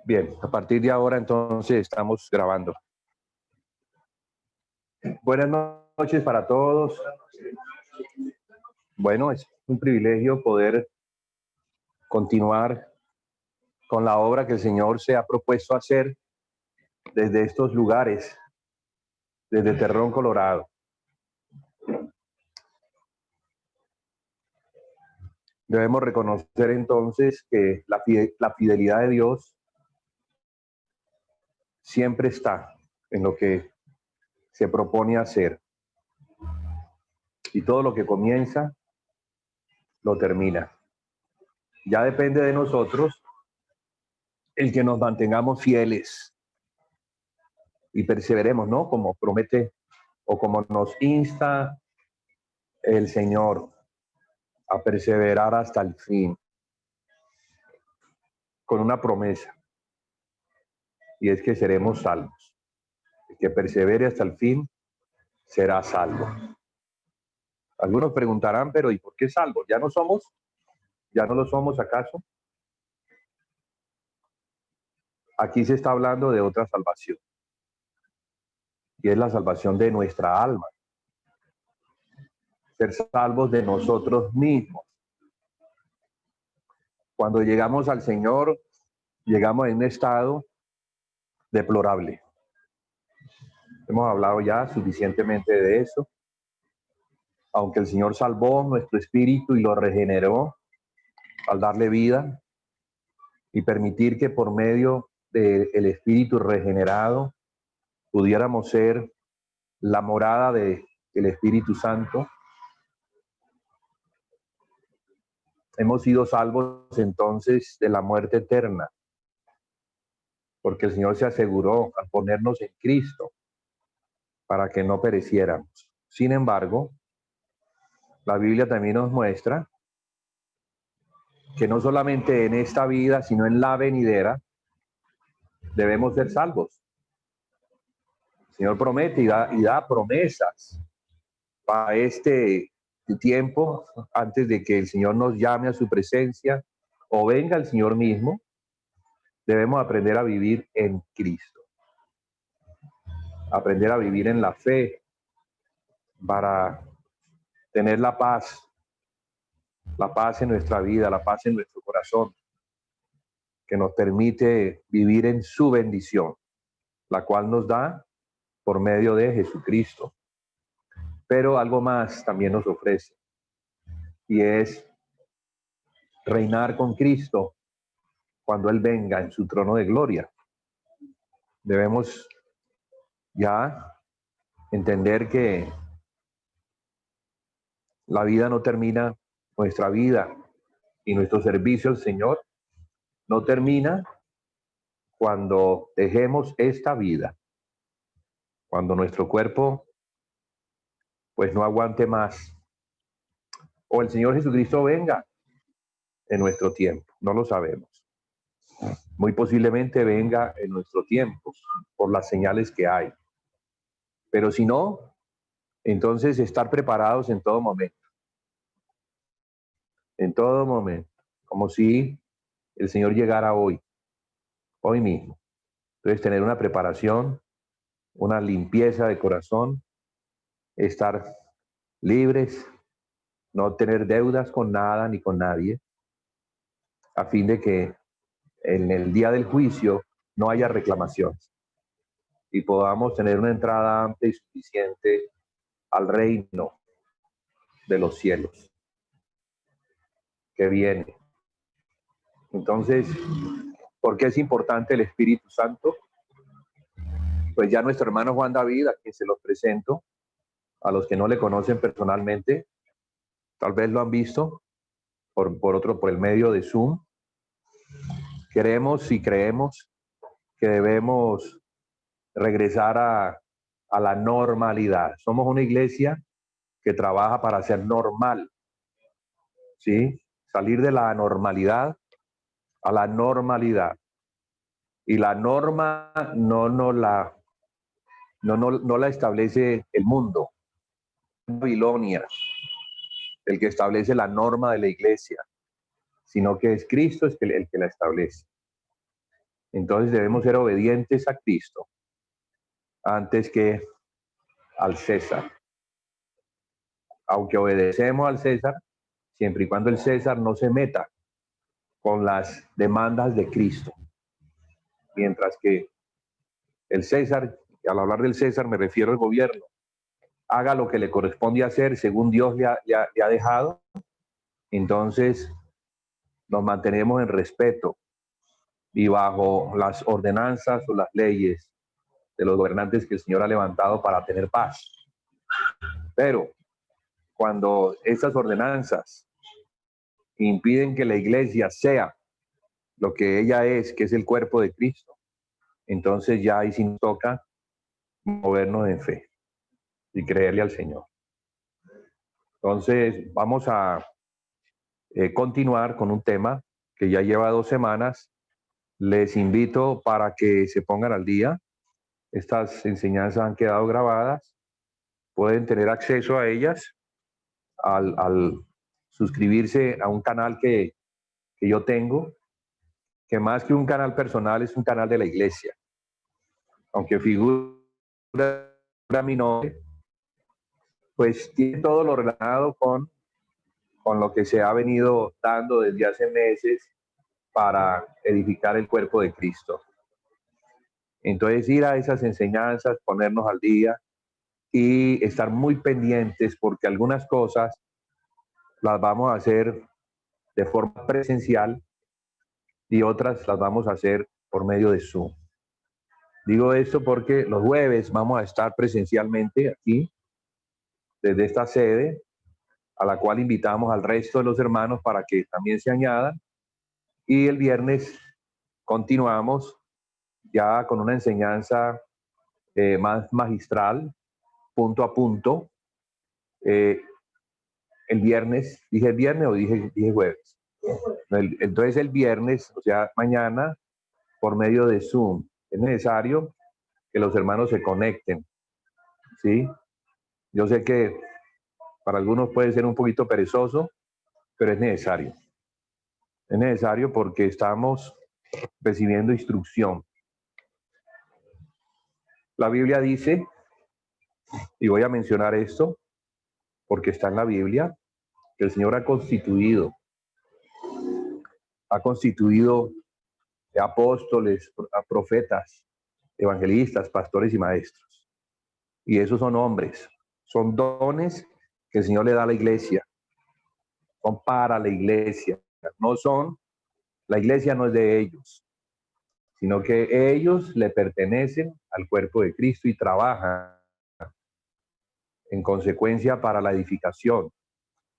Bien, a partir de ahora entonces estamos grabando. Buenas noches para todos. Bueno, es un privilegio poder continuar con la obra que el Señor se ha propuesto hacer desde estos lugares, desde Terrón, Colorado. Debemos reconocer entonces que la fidelidad de Dios siempre está en lo que se propone hacer. Y todo lo que comienza, lo termina. Ya depende de nosotros el que nos mantengamos fieles y perseveremos, ¿no? Como promete o como nos insta el Señor a perseverar hasta el fin, con una promesa, y es que seremos salvos. El que persevere hasta el fin será salvo. Algunos preguntarán, pero ¿y por qué salvos? ¿Ya no somos? ¿Ya no lo somos acaso? Aquí se está hablando de otra salvación, y es la salvación de nuestra alma, ser salvos de nosotros mismos. Cuando llegamos al Señor, llegamos en un estado deplorable. Hemos hablado ya suficientemente de eso. Aunque el Señor salvó nuestro espíritu y lo regeneró al darle vida y permitir que por medio del espíritu regenerado pudiéramos ser la morada del Espíritu Santo, hemos sido salvos entonces de la muerte eterna, porque el Señor se aseguró al ponernos en Cristo para que no pereciéramos. Sin embargo, la Biblia también nos muestra que no solamente en esta vida, sino en la venidera, debemos ser salvos. El Señor promete y da promesas para este tiempo, antes de que el Señor nos llame a su presencia o venga el Señor mismo. Debemos aprender a vivir en Cristo, aprender a vivir en la fe para tener la paz en nuestra vida, la paz en nuestro corazón, que nos permite vivir en su bendición, la cual nos da por medio de Jesucristo. Pero algo más también nos ofrece, y es reinar con Cristo cuando Él venga en su trono de gloria. Debemos ya entender que la vida no termina, nuestra vida y nuestro servicio al Señor no termina cuando dejemos esta vida, cuando nuestro cuerpo pues no aguante más, o el Señor Jesucristo venga en nuestro tiempo, no lo sabemos. Muy posiblemente venga en nuestro tiempo, por las señales que hay. Pero si no, entonces estar preparados en todo momento, como si el Señor llegara hoy mismo. Entonces tener una preparación, una limpieza de corazón, estar libres, no tener deudas con nada ni con nadie, a fin de que en el día del juicio no haya reclamaciones y podamos tener una entrada amplia y suficiente al reino de los cielos que viene. Entonces, ¿por qué es importante el Espíritu Santo? Pues ya nuestro hermano Juan David, a quien se los presento, a los que no le conocen personalmente, tal vez lo han visto por el medio de Zoom. Queremos y creemos que debemos regresar a la normalidad. Somos una iglesia que trabaja para ser normal, ¿sí? Salir de la anormalidad a la normalidad. Y la norma no la establece el mundo. Babilonia, el que establece la norma de la iglesia, sino que es Cristo el que la establece. Entonces debemos ser obedientes a Cristo antes que al César. Aunque obedecemos al César, siempre y cuando el César no se meta con las demandas de Cristo. Mientras que el César, al hablar del César me refiero al gobierno, haga lo que le corresponde hacer según Dios le ha dejado, entonces nos mantenemos en respeto y bajo las ordenanzas o las leyes de los gobernantes que el Señor ha levantado para tener paz. Pero cuando estas ordenanzas impiden que la iglesia sea lo que ella es, que es el cuerpo de Cristo, entonces ya ahí sí nos toca movernos en fe y creerle al Señor. Entonces vamos a continuar con un tema que ya lleva 2 semanas. Les invito para que se pongan al día. Estas enseñanzas han quedado grabadas. Pueden tener acceso a ellas al suscribirse a un canal que yo tengo, que más que un canal personal es un canal de la iglesia. Aunque figura mi nombre, pues tiene todo lo relacionado con lo que se ha venido dando desde hace meses para edificar el cuerpo de Cristo. Entonces ir a esas enseñanzas, ponernos al día y estar muy pendientes porque algunas cosas las vamos a hacer de forma presencial y otras las vamos a hacer por medio de Zoom. Digo esto porque los jueves vamos a estar presencialmente aquí, desde esta sede, a la cual invitamos al resto de los hermanos para que también se añadan. Y el viernes continuamos ya con una enseñanza más magistral, punto a punto. El viernes, ¿dije el viernes o dije jueves? Entonces el viernes, o sea, mañana, por medio de Zoom, es necesario que los hermanos se conecten, ¿sí? Yo sé que para algunos puede ser un poquito perezoso, pero es necesario. Es necesario porque estamos recibiendo instrucción. La Biblia dice, y voy a mencionar esto porque está en la Biblia, que el Señor ha constituido apóstoles, profetas, evangelistas, pastores y maestros. Y esos son hombres, son dones que el Señor le da a la iglesia, son para la iglesia, la iglesia no es de ellos, sino que ellos le pertenecen al cuerpo de Cristo y trabajan en consecuencia para la edificación,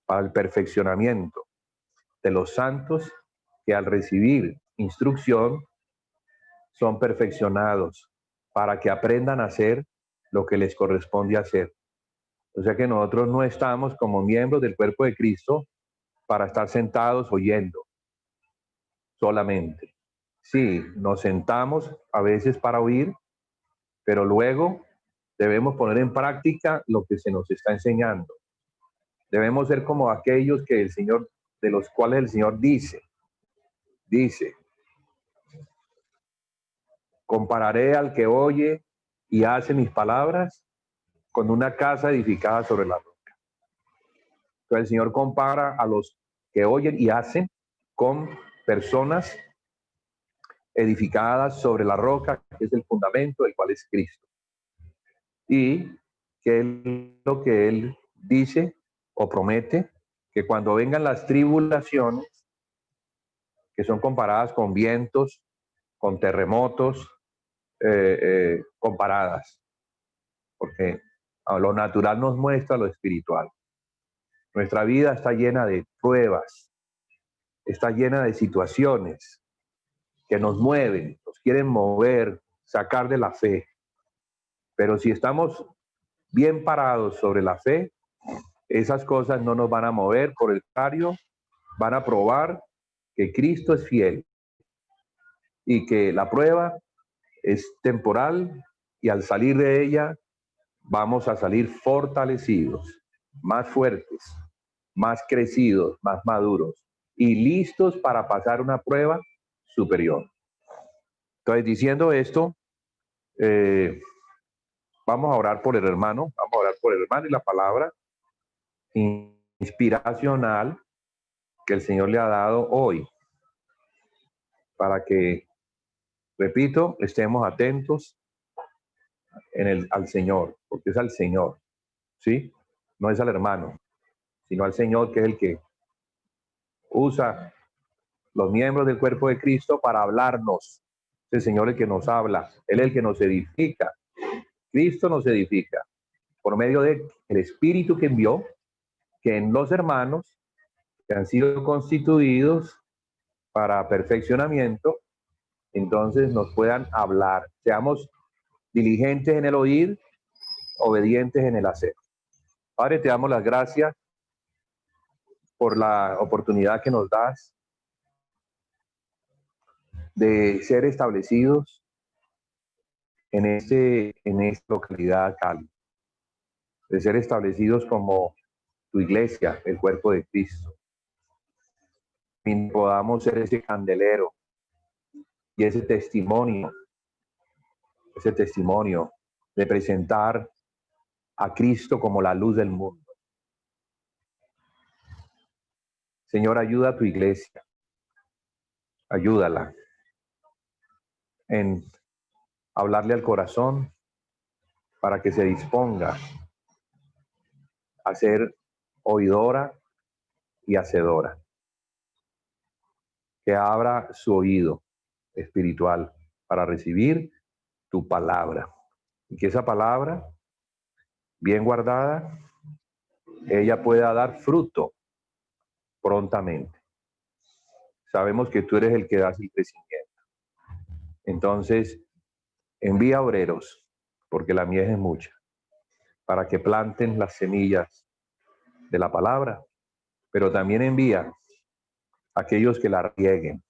para el perfeccionamiento de los santos que al recibir instrucción son perfeccionados para que aprendan a hacer lo que les corresponde hacer. O sea que nosotros no estamos como miembros del cuerpo de Cristo para estar sentados oyendo solamente. Sí, nos sentamos a veces para oír, pero luego debemos poner en práctica lo que se nos está enseñando. Debemos ser como aquellos que el Señor, de los cuales el Señor dice, compararé al que oye y hace mis palabras con una casa edificada sobre la roca. Entonces el Señor compara a los que oyen y hacen con personas edificadas sobre la roca, que es el fundamento, el cual es Cristo. Y que es lo que Él dice o promete, que cuando vengan las tribulaciones, que son comparadas con vientos, con terremotos, comparadas, porque lo natural nos muestra lo espiritual. Nuestra vida está llena de pruebas, está llena de situaciones que nos mueven, nos quieren mover, sacar de la fe. Pero si estamos bien parados sobre la fe, esas cosas no nos van a mover, por el contrario, van a probar que Cristo es fiel y que la prueba es temporal y al salir de ella vamos a salir fortalecidos, más fuertes, más crecidos, más maduros y listos para pasar una prueba superior. Entonces, diciendo esto, vamos a orar por el hermano, y la palabra inspiracional que el Señor le ha dado hoy, para que, repito, estemos atentos al Señor, porque es al Señor, ¿sí? No es al hermano, sino al Señor, que es el que usa los miembros del cuerpo de Cristo para hablarnos. Es el Señor el que nos habla, Él es el que nos edifica. Cristo nos edifica por medio del Espíritu que envió, que en los hermanos que han sido constituidos para perfeccionamiento, entonces nos puedan hablar. Seamos diligentes en el oír, obedientes en el hacer. Padre, te damos las gracias por la oportunidad que nos das de ser establecidos en esta localidad, Cali, de ser establecidos como tu iglesia, el cuerpo de Cristo. Y podamos ser ese candelero y ese testimonio de presentar a Cristo como la luz del mundo. Señor, ayuda a tu iglesia, ayúdala en hablarle al corazón para que se disponga a ser oidora y hacedora. Que abra su oído espiritual para recibir tu palabra. Y que esa palabra, bien guardada, ella pueda dar fruto prontamente. Sabemos que tú eres el que das el crecimiento. Entonces, envía obreros, porque la mies es mucha, para que planten las semillas de la palabra, pero también envía a aquellos que la rieguen,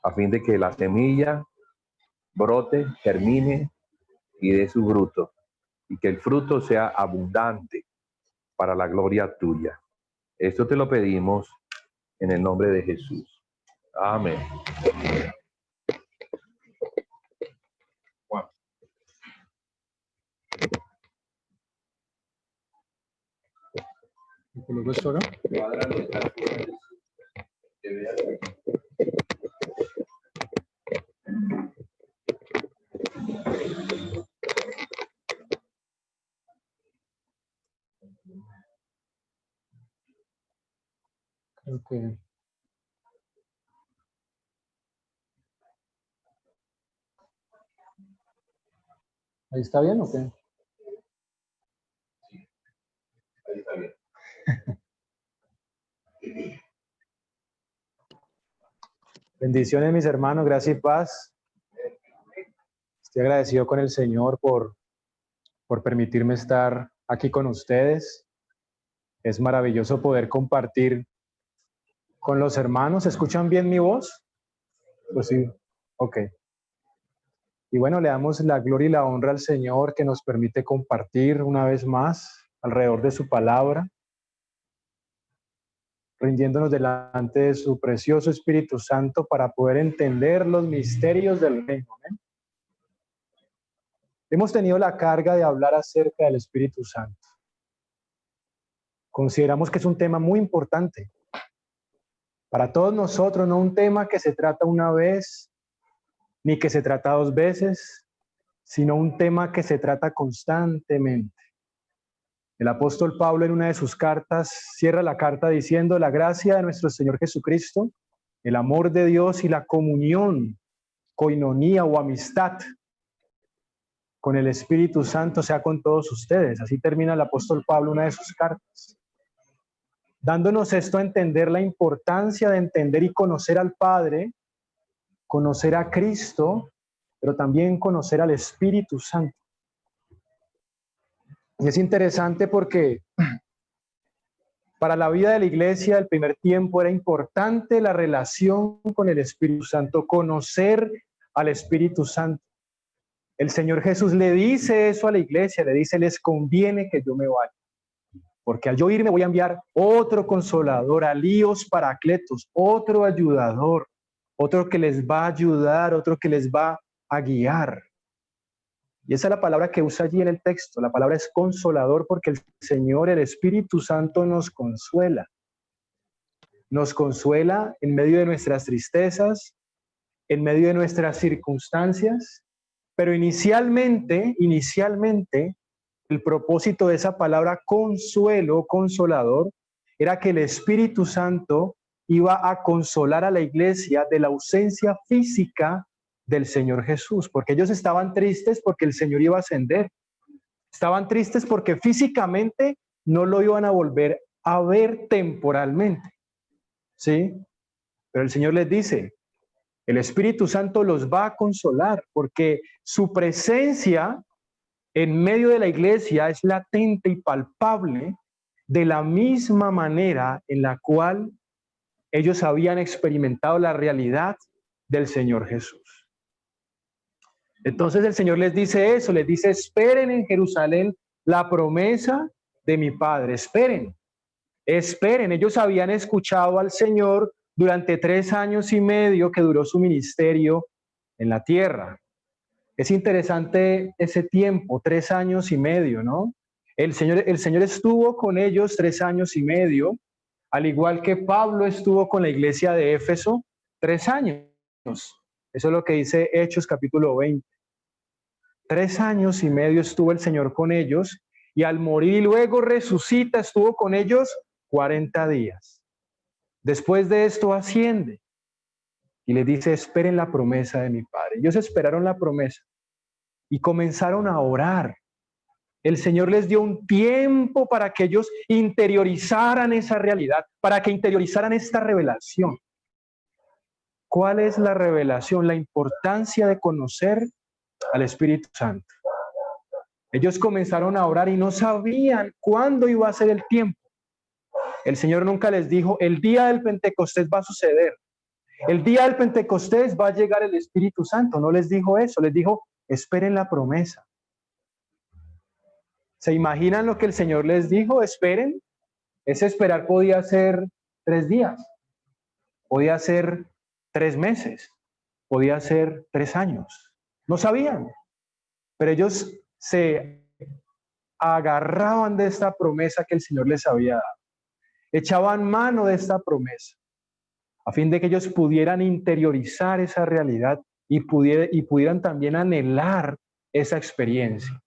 a fin de que la semilla brote, germine y dé su fruto, y que el fruto sea abundante para la gloria tuya. Esto te lo pedimos en el nombre de Jesús. Amén. Juan. ¿Coloco esto acá? Creo que... ¿Ahí está bien o qué? Sí, ahí está bien. Bendiciones, mis hermanos, gracias y paz. Estoy agradecido con el Señor por permitirme estar aquí con ustedes. Es maravilloso poder compartir con los hermanos. ¿Escuchan bien mi voz? Pues sí, ok. Y bueno, le damos la gloria y la honra al Señor que nos permite compartir una vez más alrededor de su palabra, rindiéndonos delante de su precioso Espíritu Santo para poder entender los misterios del reino. ¿Eh? Hemos tenido la carga de hablar acerca del Espíritu Santo. Consideramos que es un tema muy importante para todos nosotros, no un tema que se trata una vez, ni que se trata dos veces, sino un tema que se trata constantemente. El apóstol Pablo en una de sus cartas cierra la carta diciendo: la gracia de nuestro Señor Jesucristo, el amor de Dios y la comunión, coinonía o amistad con el Espíritu Santo sea con todos ustedes. Así termina el apóstol Pablo una de sus cartas, dándonos esto a entender la importancia de entender y conocer al Padre, conocer a Cristo, pero también conocer al Espíritu Santo. Y es interesante porque para la vida de la iglesia del primer tiempo era importante la relación con el Espíritu Santo, conocer al Espíritu Santo. El Señor Jesús le dice eso a la iglesia, le dice: les conviene que yo me vaya, porque al yo irme voy a enviar otro consolador, alíos paracletos, otro ayudador. otro que les va a ayudar, otro que les va a guiar. Y esa es la palabra que usa allí en el texto. La palabra es consolador porque el Señor, el Espíritu Santo, nos consuela. Nos consuela en medio de nuestras tristezas, en medio de nuestras circunstancias, pero inicialmente, el propósito de esa palabra consuelo, consolador, era que el Espíritu Santo iba a consolar a la iglesia de la ausencia física del Señor Jesús, porque ellos estaban tristes porque el Señor iba a ascender. Estaban tristes porque físicamente no lo iban a volver a ver temporalmente. ¿Sí? Pero el Señor les dice, el Espíritu Santo los va a consolar porque su presencia en medio de la iglesia es latente y palpable de la misma manera en la cual ellos habían experimentado la realidad del Señor Jesús. Entonces el Señor les dice eso, les dice, esperen en Jerusalén la promesa de mi Padre, esperen. Esperen, ellos habían escuchado al Señor durante 3 años y medio que duró su ministerio en la tierra. Es interesante ese tiempo, 3 años y medio, ¿no? El Señor estuvo con ellos 3 años y medio, al igual que Pablo estuvo con la iglesia de Éfeso 3 años. Eso es lo que dice Hechos capítulo 20. 3 años y medio estuvo el Señor con ellos y al morir y luego resucita, estuvo con ellos 40 días. Después de esto asciende y les dice, esperen la promesa de mi Padre. Ellos esperaron la promesa y comenzaron a orar. El Señor les dio un tiempo para que ellos interiorizaran esa realidad, para que interiorizaran esta revelación. ¿Cuál es la revelación? La importancia de conocer al Espíritu Santo. Ellos comenzaron a orar y no sabían cuándo iba a ser el tiempo. El Señor nunca les dijo, el día del Pentecostés va a suceder. El día del Pentecostés va a llegar el Espíritu Santo. No les dijo eso, les dijo, esperen la promesa. ¿Se imaginan lo que el Señor les dijo? Esperen. Ese esperar podía ser 3 días, podía ser 3 meses, podía ser 3 años. No sabían, pero ellos se agarraban de esta promesa que el Señor les había dado. Echaban mano de esta promesa a fin de que ellos pudieran interiorizar esa realidad y pudieran también anhelar esa experiencia.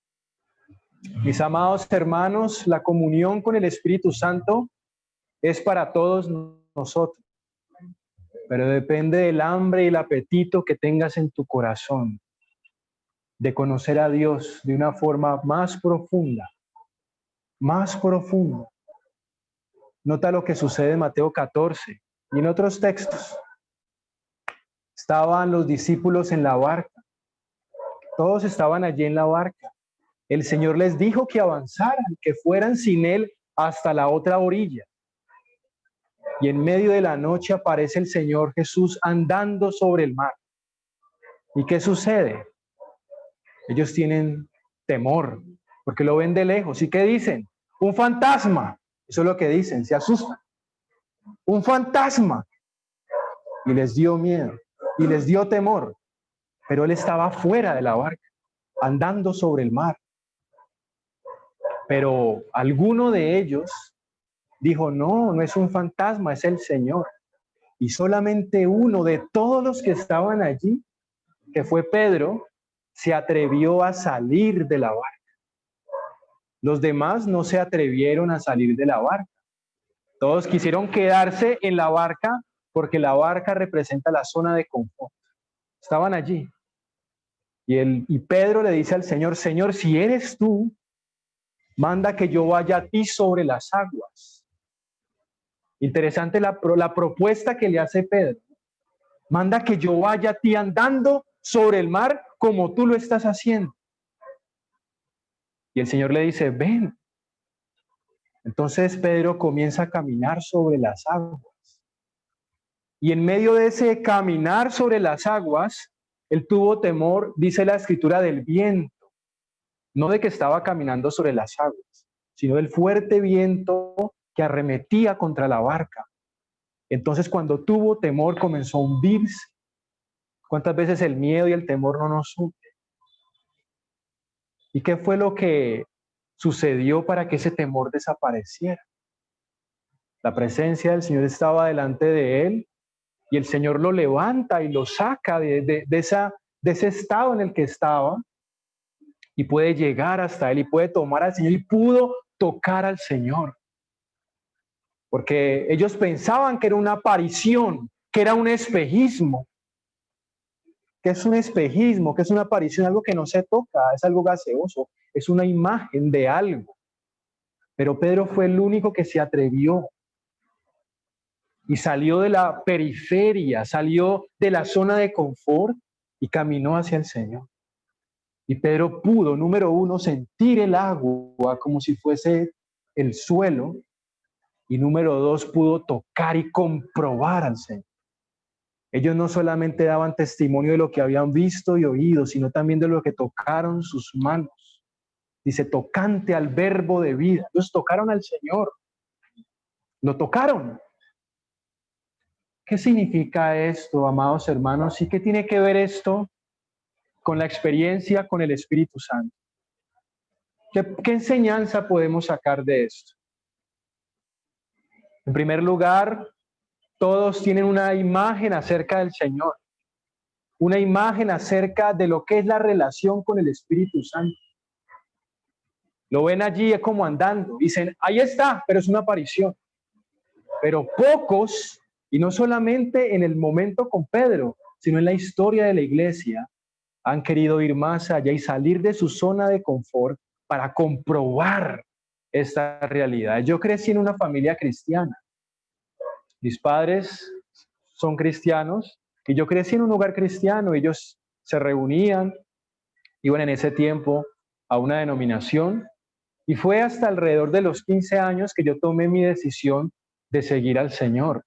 Mis amados hermanos, la comunión con el Espíritu Santo es para todos nosotros, pero depende del hambre y el apetito que tengas en tu corazón de conocer a Dios de una forma más profunda, más profunda. Nota lo que sucede en Mateo 14 y en otros textos. Estaban los discípulos en la barca, todos estaban allí en la barca. El Señor les dijo que avanzaran, que fueran sin Él hasta la otra orilla. Y en medio de la noche aparece el Señor Jesús andando sobre el mar. ¿Y qué sucede? Ellos tienen temor, porque lo ven de lejos. ¿Y qué dicen? Un fantasma. Eso es lo que dicen, se asustan. Un fantasma. Y les dio miedo, y les dio temor. Pero Él estaba fuera de la barca, andando sobre el mar. Pero alguno de ellos dijo, no, no es un fantasma, es el Señor. Y solamente uno de todos los que estaban allí, que fue Pedro, se atrevió a salir de la barca. Los demás no se atrevieron a salir de la barca. Todos quisieron quedarse en la barca porque la barca representa la zona de confort. Estaban allí. Y Pedro le dice al Señor, Señor, si eres tú, manda que yo vaya a ti sobre las aguas. Interesante la propuesta que le hace Pedro. Manda que yo vaya a ti andando sobre el mar como tú lo estás haciendo. Y el Señor le dice, ven. Entonces Pedro comienza a caminar sobre las aguas. Y en medio de ese caminar sobre las aguas, él tuvo temor, dice la escritura, del viento. No de que estaba caminando sobre las aguas, sino del fuerte viento que arremetía contra la barca. Entonces cuando tuvo temor comenzó a hundirse ¿Cuántas veces el miedo y el temor no nos hunden? ¿Y qué fue lo que sucedió para que ese temor desapareciera? La presencia del Señor estaba delante de él y el Señor lo levanta y lo saca de ese estado en el que estaba y puede llegar hasta él y puede tomar al Señor y pudo tocar al Señor. Porque ellos pensaban que era una aparición, que era un espejismo. ¿Qué es un espejismo? ¿Qué es una aparición? Algo que no se toca, es algo gaseoso, es una imagen de algo. Pero Pedro fue el único que se atrevió y salió de la periferia, salió de la zona de confort y caminó hacia el Señor. Y Pedro pudo, número uno, sentir el agua como si fuese el suelo. Y número dos, pudo tocar y comprobar al Señor. Ellos no solamente daban testimonio de lo que habían visto y oído, sino también de lo que tocaron sus manos. Dice, tocante al verbo de vida. Ellos tocaron al Señor. Lo tocaron. ¿Qué significa esto, amados hermanos? ¿Y qué tiene que ver esto con la experiencia con el Espíritu Santo? ¿Qué enseñanza podemos sacar de esto? En primer lugar, todos tienen una imagen acerca del Señor, una imagen acerca de lo que es la relación con el Espíritu Santo. Lo ven allí como andando, dicen, ahí está, pero es una aparición. Pero pocos, y no solamente en el momento con Pedro, sino en la historia de la iglesia, han querido ir más allá y salir de su zona de confort para comprobar esta realidad. Yo crecí en una familia cristiana. Mis padres son cristianos y yo crecí en un hogar cristiano. Ellos se reunían, iban en ese tiempo a una denominación y fue hasta alrededor de los 15 años que yo tomé mi decisión de seguir al Señor.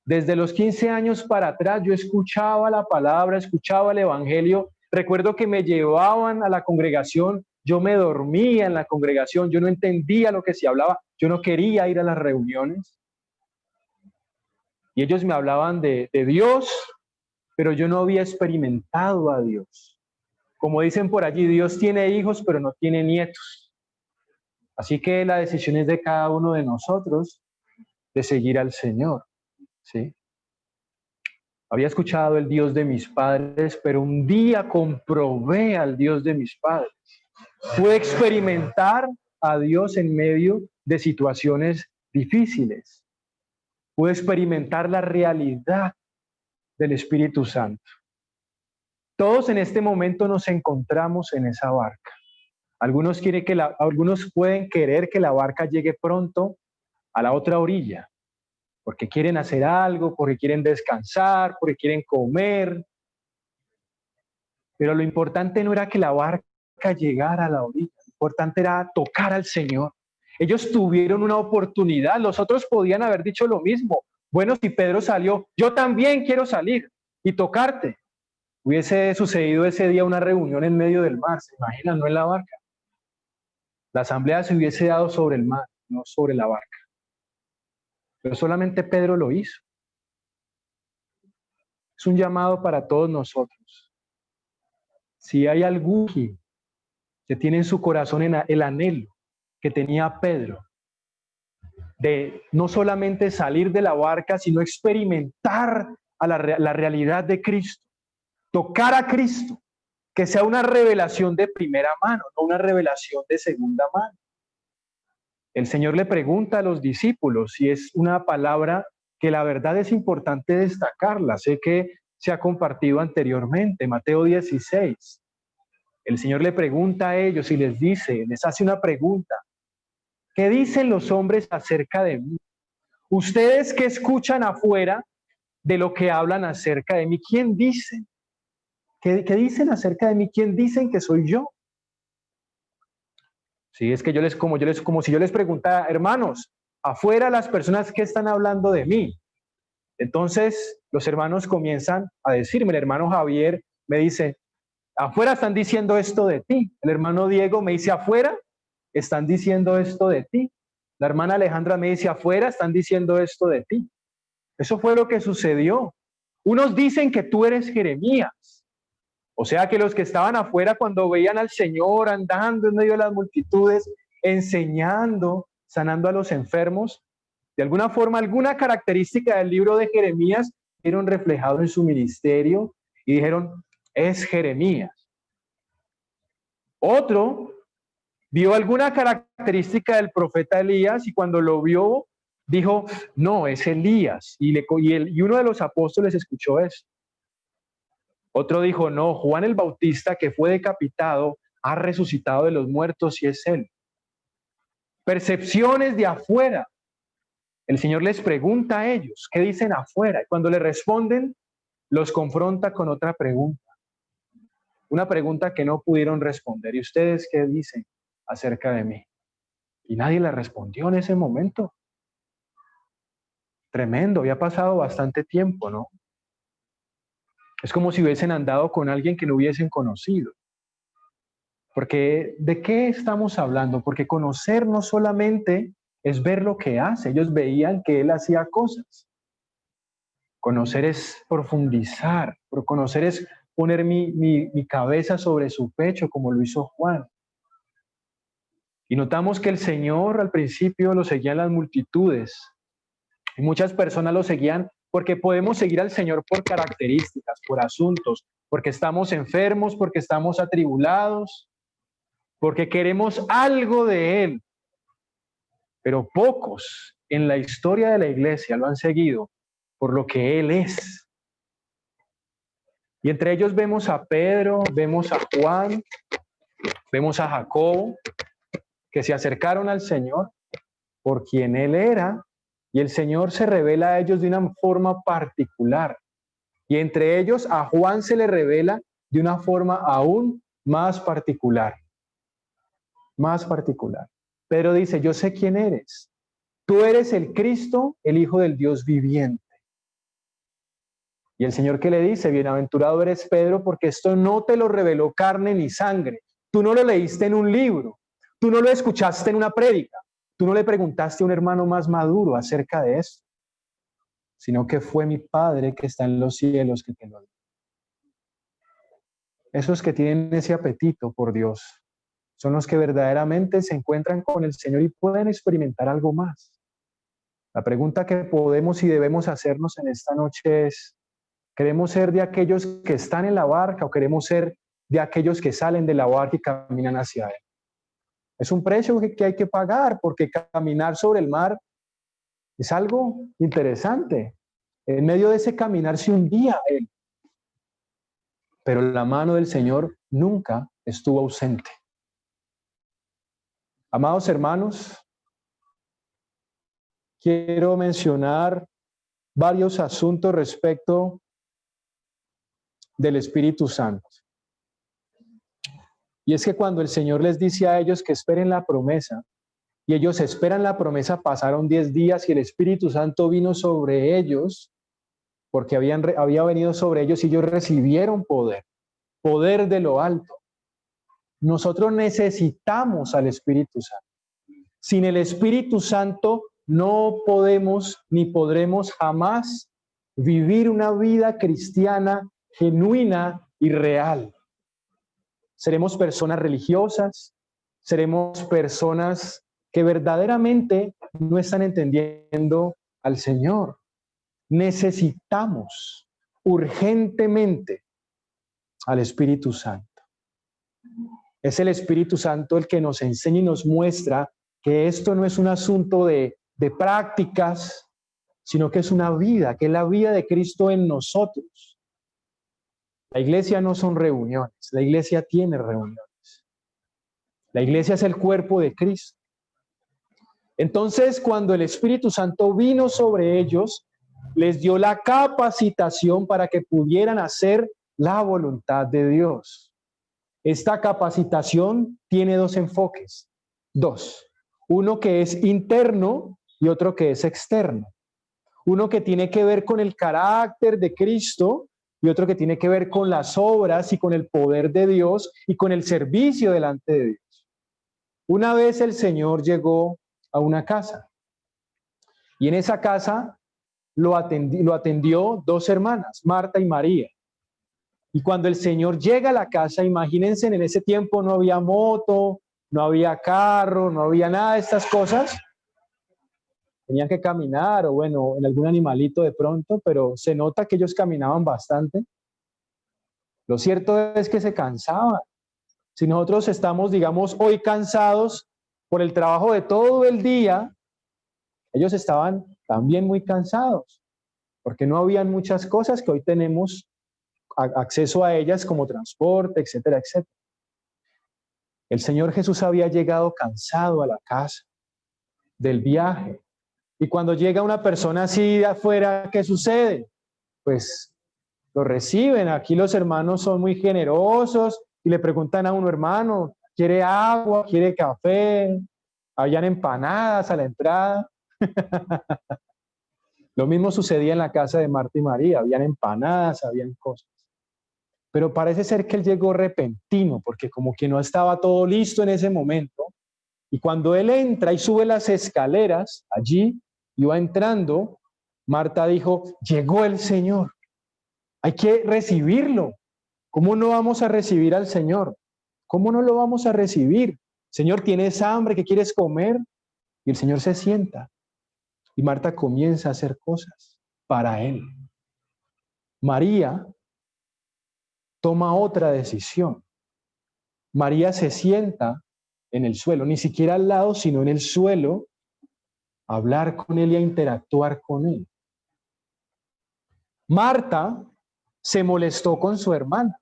Desde los 15 años para atrás yo escuchaba la palabra, escuchaba el evangelio. Recuerdo que me llevaban a la congregación, yo me dormía en la congregación, yo no entendía lo que se hablaba, yo no quería ir a las reuniones. Y ellos me hablaban de Dios, pero yo no había experimentado a Dios. Como dicen por allí, Dios tiene hijos, pero no tiene nietos. Así que la decisión es de cada uno de nosotros de seguir al Señor, ¿sí? Había escuchado el Dios de mis padres, pero un día comprobé al Dios de mis padres. Pude experimentar a Dios en medio de situaciones difíciles. Pude experimentar la realidad del Espíritu Santo. Todos en este momento nos encontramos en esa barca. Algunos pueden querer que la barca llegue pronto a la otra orilla, porque quieren hacer algo, porque quieren descansar, porque quieren comer. Pero lo importante no era que la barca llegara a la orilla, lo importante era tocar al Señor. Ellos tuvieron una oportunidad, los otros podían haber dicho lo mismo. Bueno, si Pedro salió, yo también quiero salir y tocarte. Hubiese sucedido ese día una reunión en medio del mar, ¿se imaginan? No en la barca. La asamblea se hubiese dado sobre el mar, no sobre la barca. Pero solamente Pedro lo hizo. Es un llamado para todos nosotros. Si hay alguno que tiene en su corazón el anhelo que tenía Pedro, de no solamente salir de la barca, sino experimentar a la realidad de Cristo, tocar a Cristo, que sea una revelación de primera mano, no una revelación de segunda mano. El Señor le pregunta a los discípulos si es una palabra que la verdad es importante destacarla. Sé que se ha compartido anteriormente, Mateo 16. El Señor le pregunta a ellos y les hace una pregunta. ¿Qué dicen los hombres acerca de mí? Ustedes que escuchan afuera de lo que hablan acerca de mí, ¿quién dicen? ¿Qué dicen acerca de mí? ¿Quién dicen que soy yo? Sí, es que como si yo les preguntara, hermanos, afuera las personas que están hablando de mí. Entonces los hermanos comienzan a decirme, el hermano Javier me dice, afuera están diciendo esto de ti. El hermano Diego me dice, afuera están diciendo esto de ti. La hermana Alejandra me dice, afuera están diciendo esto de ti. Eso fue lo que sucedió. unos dicen que tú eres Jeremías. O sea que los que estaban afuera cuando veían al Señor andando en medio de las multitudes, enseñando, sanando a los enfermos, de alguna forma, alguna característica del libro de Jeremías vieron reflejado en su ministerio y dijeron, es Jeremías. Otro vio alguna característica del profeta Elías y cuando lo vio, dijo, no, es Elías. Y uno de los apóstoles escuchó eso. Otro dijo, no, Juan el Bautista, que fue decapitado, ha resucitado de los muertos y es él. Percepciones de afuera. El Señor les pregunta a ellos, ¿qué dicen afuera? Y cuando le responden, los confronta con otra pregunta. Una pregunta que no pudieron responder. ¿Y ustedes qué dicen acerca de mí? Y nadie le respondió en ese momento. Tremendo, había pasado bastante tiempo, ¿no? Es como si hubiesen andado con alguien que no hubiesen conocido. Porque, ¿de qué estamos hablando? Porque conocer no solamente es ver lo que hace. Ellos veían que él hacía cosas. Conocer es profundizar. Pero conocer es poner mi cabeza sobre su pecho, como lo hizo Juan. Y notamos que el Señor al principio lo seguían las multitudes. Y muchas personas lo seguían porque podemos seguir al Señor por características, por asuntos, porque estamos enfermos, porque estamos atribulados, porque queremos algo de Él. Pero pocos en la historia de la iglesia lo han seguido por lo que Él es. Y entre ellos vemos a Pedro, vemos a Juan, vemos a Jacobo, que se acercaron al Señor por quien Él era, y el Señor se revela a ellos de una forma particular. Y entre ellos a Juan se le revela de una forma aún más particular. Más particular. Pedro dice, yo sé quién eres. Tú eres el Cristo, el Hijo del Dios viviente. Y el Señor, ¿qué le dice? Bienaventurado eres Pedro, porque esto no te lo reveló carne ni sangre. Tú no lo leíste en un libro. Tú no lo escuchaste en una prédica. Tú no le preguntaste a un hermano más maduro acerca de esto, sino que fue mi Padre que está en los cielos que te lo dio. Esos que tienen ese apetito por Dios son los que verdaderamente se encuentran con el Señor y pueden experimentar algo más. La pregunta que podemos y debemos hacernos en esta noche es, ¿queremos ser de aquellos que están en la barca o queremos ser de aquellos que salen de la barca y caminan hacia Él? Es un precio que hay que pagar porque caminar sobre el mar es algo interesante. En medio de ese caminar se hundía Él. Pero la mano del Señor nunca estuvo ausente. Amados hermanos, quiero mencionar varios asuntos respecto del Espíritu Santo. Y es que cuando el Señor les dice a ellos que esperen la promesa, y ellos esperan la promesa, pasaron 10 días y el Espíritu Santo vino sobre ellos, porque había venido sobre ellos y ellos recibieron poder de lo alto. Nosotros necesitamos al Espíritu Santo. Sin el Espíritu Santo no podemos ni podremos jamás vivir una vida cristiana genuina y real. Seremos personas religiosas, seremos personas que verdaderamente no están entendiendo al Señor. Necesitamos urgentemente al Espíritu Santo. Es el Espíritu Santo el que nos enseña y nos muestra que esto no es un asunto de prácticas, sino que es una vida, que es la vida de Cristo en nosotros. La iglesia no son reuniones, la iglesia tiene reuniones. La iglesia es el cuerpo de Cristo. Entonces, cuando el Espíritu Santo vino sobre ellos, les dio la capacitación para que pudieran hacer la voluntad de Dios. Esta capacitación tiene dos enfoques. Dos. Uno que es interno y otro que es externo. Uno que tiene que ver con el carácter de Cristo y otro que tiene que ver con las obras y con el poder de Dios y con el servicio delante de Dios. Una vez el Señor llegó a una casa y en esa casa lo atendió dos hermanas, Marta y María. Y cuando el Señor llega a la casa, imagínense, en ese tiempo no había moto, no había carro, no había nada de estas cosas. Tenían que caminar o bueno, en algún animalito de pronto, pero se nota que ellos caminaban bastante. Lo cierto es que se cansaban. Si nosotros estamos, digamos, hoy cansados por el trabajo de todo el día, ellos estaban también muy cansados, porque no habían muchas cosas que hoy tenemos acceso a ellas como transporte, etcétera, etcétera. El Señor Jesús había llegado cansado a la casa del viaje. Y cuando llega una persona así de afuera, ¿qué sucede? Pues lo reciben. Aquí los hermanos son muy generosos y le preguntan a uno, hermano, ¿quiere agua? ¿Quiere café? Habían empanadas a la entrada. Lo mismo sucedía en la casa de Marta y María. Habían empanadas, habían cosas. Pero parece ser que él llegó repentino, porque como que no estaba todo listo en ese momento. Y cuando él entra y sube las escaleras, allí iba entrando, Marta dijo, llegó el Señor. Hay que recibirlo. ¿Cómo no vamos a recibir al Señor? ¿Cómo no lo vamos a recibir? Señor, ¿tienes hambre? ¿Qué quieres comer? Y el Señor se sienta. Y Marta comienza a hacer cosas para él. María toma otra decisión. María se sienta en el suelo, ni siquiera al lado, sino en el suelo, a hablar con él y a interactuar con él. Marta se molestó con su hermana.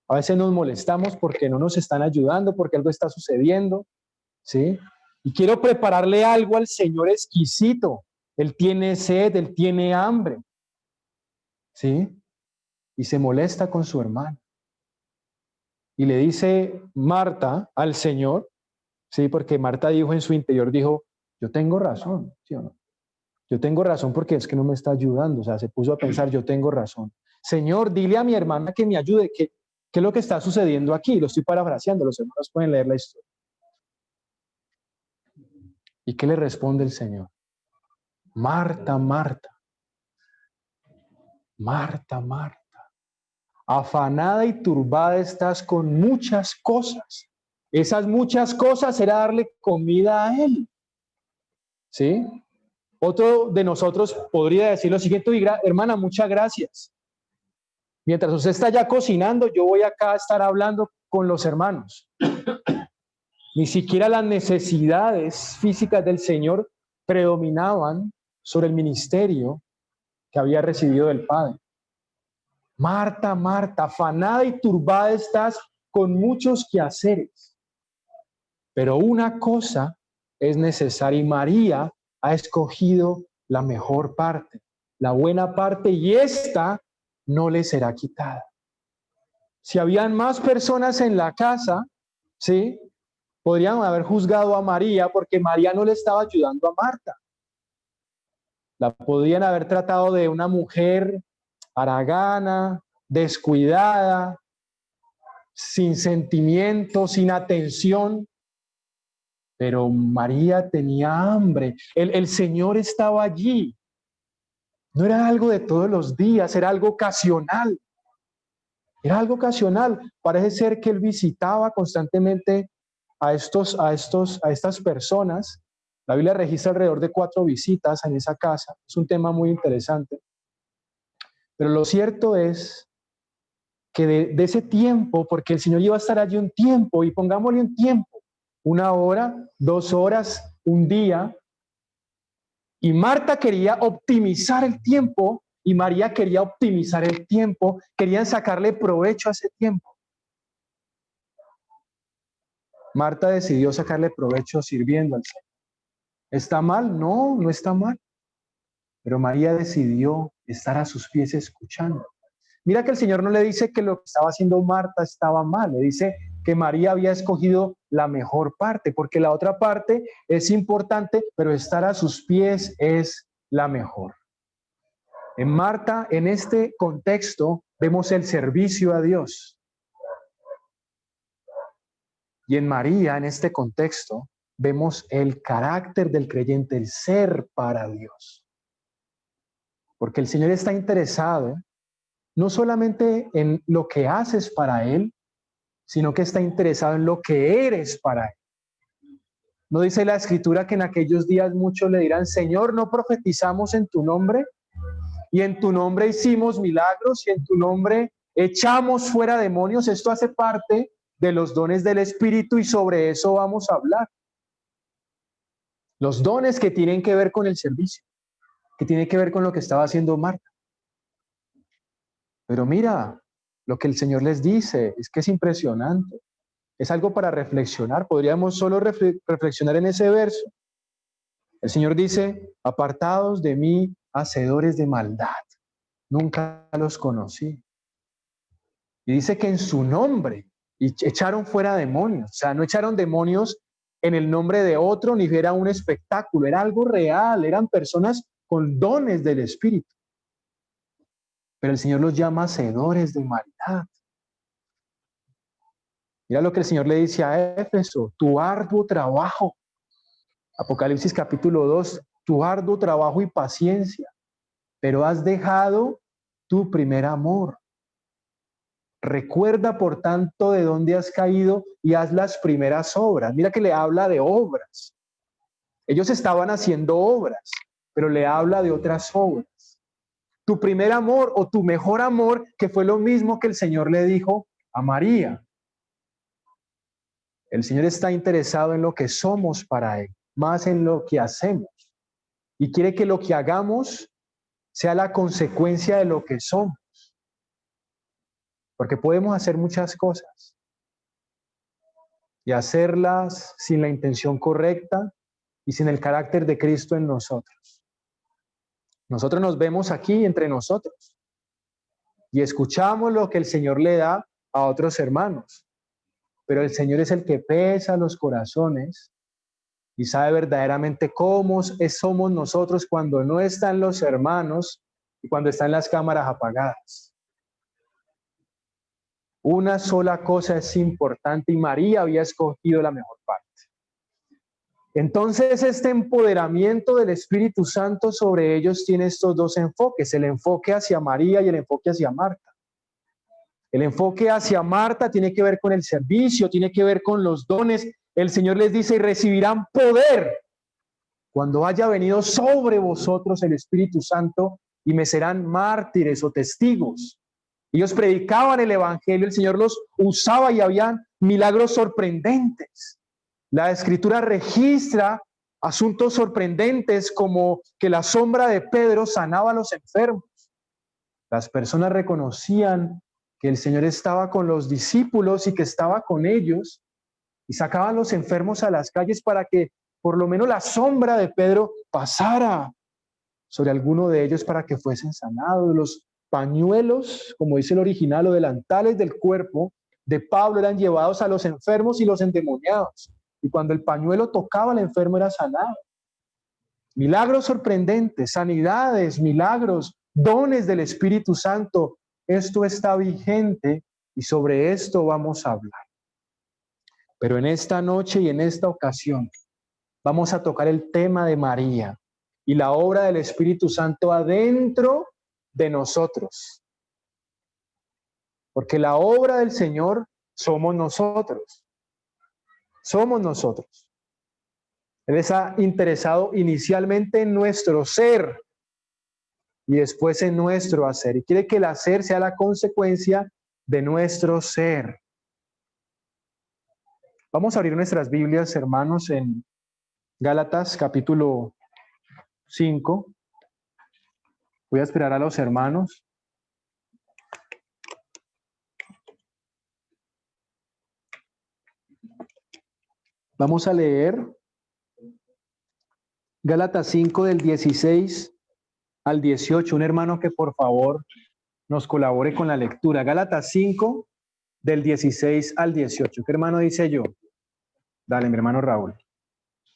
A veces nos molestamos porque no nos están ayudando, porque algo está sucediendo, ¿sí? Y quiero prepararle algo al Señor exquisito. Él tiene sed, él tiene hambre, ¿sí? Y se molesta con su hermana. Y le dice Marta al Señor, ¿sí? Porque Marta dijo en su interior, dijo, yo tengo razón, ¿sí o no? Yo tengo razón porque es que no me está ayudando. O sea, se puso a pensar, yo tengo razón. Señor, dile a mi hermana que me ayude. ¿Qué es lo que está sucediendo aquí? Lo estoy parafraseando, los hermanos pueden leer la historia. ¿Y qué le responde el Señor? Marta, Marta, Marta, Marta, afanada y turbada estás con muchas cosas. Esas muchas cosas era darle comida a él. ¿Sí? Otro de nosotros podría decir lo siguiente, hermana, muchas gracias. Mientras usted está ya cocinando, yo voy acá a estar hablando con los hermanos. Ni siquiera las necesidades físicas del Señor predominaban sobre el ministerio que había recibido del Padre. Marta, Marta, afanada y turbada estás con muchos quehaceres. Pero una cosa es necesaria y María ha escogido la mejor parte, la buena parte, y esta no le será quitada. Si habían más personas en la casa, ¿sí? Podrían haber juzgado a María porque María no le estaba ayudando a Marta. La podrían haber tratado de una mujer haragana, descuidada, sin sentimiento, sin atención. Pero María tenía hambre. El Señor estaba allí. No era algo de todos los días, era algo ocasional. Era algo ocasional. Parece ser que él visitaba constantemente a estas personas. La Biblia registra alrededor de 4 visitas en esa casa. Es un tema muy interesante. Pero lo cierto es que de ese tiempo, porque el Señor iba a estar allí un tiempo, y pongámosle un tiempo, 1 hora, 2 horas, un día, y Marta quería optimizar el tiempo, y María quería optimizar el tiempo, querían sacarle provecho a ese tiempo. Marta decidió sacarle provecho sirviendo al Señor. ¿Está mal? No, no está mal. Pero María decidió estar a sus pies escuchando. Mira que el Señor no le dice que lo que estaba haciendo Marta estaba mal, le dice que María había escogido la mejor parte, porque la otra parte es importante, pero estar a sus pies es la mejor. En Marta, en este contexto, vemos el servicio a Dios. Y en María, en este contexto, vemos el carácter del creyente, el ser para Dios. Porque el Señor está interesado no solamente en lo que haces para Él, sino que está interesado en lo que eres para Él. ¿No dice la Escritura que en aquellos días muchos le dirán, Señor, ¿no profetizamos en tu nombre? Y en tu nombre hicimos milagros y en tu nombre echamos fuera demonios. Esto hace parte de los dones del Espíritu y sobre eso vamos a hablar. Los dones que tienen que ver con el servicio, que tienen que ver con lo que estaba haciendo Marta. Pero mira, lo que el Señor les dice es que es impresionante. Es algo para reflexionar. Podríamos solo reflexionar en ese verso. El Señor dice, apartados de mí, hacedores de maldad. Nunca los conocí. Y dice que en su nombre echaron fuera demonios. O sea, no echaron demonios en el nombre de otro, ni era un espectáculo. Era algo real. Eran personas con dones del Espíritu. Pero el Señor los llama hacedores de maldad. Mira lo que el Señor le dice a Éfeso, tu arduo trabajo. Apocalipsis capítulo 2, tu arduo trabajo y paciencia, pero has dejado tu primer amor. Recuerda, por tanto, de dónde has caído y haz las primeras obras. Mira que le habla de obras. Ellos estaban haciendo obras, pero le habla de otras obras. Tu primer amor o tu mejor amor, que fue lo mismo que el Señor le dijo a María. El Señor está interesado en lo que somos para Él, más en lo que hacemos. Y quiere que lo que hagamos sea la consecuencia de lo que somos. Porque podemos hacer muchas cosas y hacerlas sin la intención correcta y sin el carácter de Cristo en nosotros. Nosotros nos vemos aquí entre nosotros y escuchamos lo que el Señor le da a otros hermanos. Pero el Señor es el que pesa los corazones y sabe verdaderamente cómo somos nosotros cuando no están los hermanos y cuando están las cámaras apagadas. Una sola cosa es importante y María había escogido la mejor parte. Entonces, este empoderamiento del Espíritu Santo sobre ellos tiene estos dos enfoques, el enfoque hacia María y el enfoque hacia Marta. El enfoque hacia Marta tiene que ver con el servicio, tiene que ver con los dones. El Señor les dice, y recibirán poder cuando haya venido sobre vosotros el Espíritu Santo y me serán mártires o testigos. Ellos predicaban el Evangelio, el Señor los usaba y habían milagros sorprendentes. La Escritura registra asuntos sorprendentes como que la sombra de Pedro sanaba a los enfermos. Las personas reconocían que el Señor estaba con los discípulos y que estaba con ellos y sacaban los enfermos a las calles para que por lo menos la sombra de Pedro pasara sobre alguno de ellos para que fuesen sanados. Los pañuelos, como dice el original, o delantales del cuerpo de Pablo eran llevados a los enfermos y los endemoniados. Y cuando el pañuelo tocaba al enfermo era sanado. Milagros sorprendentes, sanidades, milagros, dones del Espíritu Santo. Esto está vigente y sobre esto vamos a hablar. Pero en esta noche y en esta ocasión vamos a tocar el tema de María y la obra del Espíritu Santo adentro de nosotros. Porque la obra del Señor somos nosotros. Somos nosotros. Él está interesado inicialmente en nuestro ser y después en nuestro hacer. Y quiere que el hacer sea la consecuencia de nuestro ser. Vamos a abrir nuestras Biblias, hermanos, en Gálatas capítulo 5. Voy a esperar a los hermanos. Vamos a leer Gálatas 5 del 16 al 18. Un hermano que por favor nos colabore con la lectura. Gálatas 5 del 16 al 18. ¿Qué hermano dice yo? Dale, mi hermano Raúl.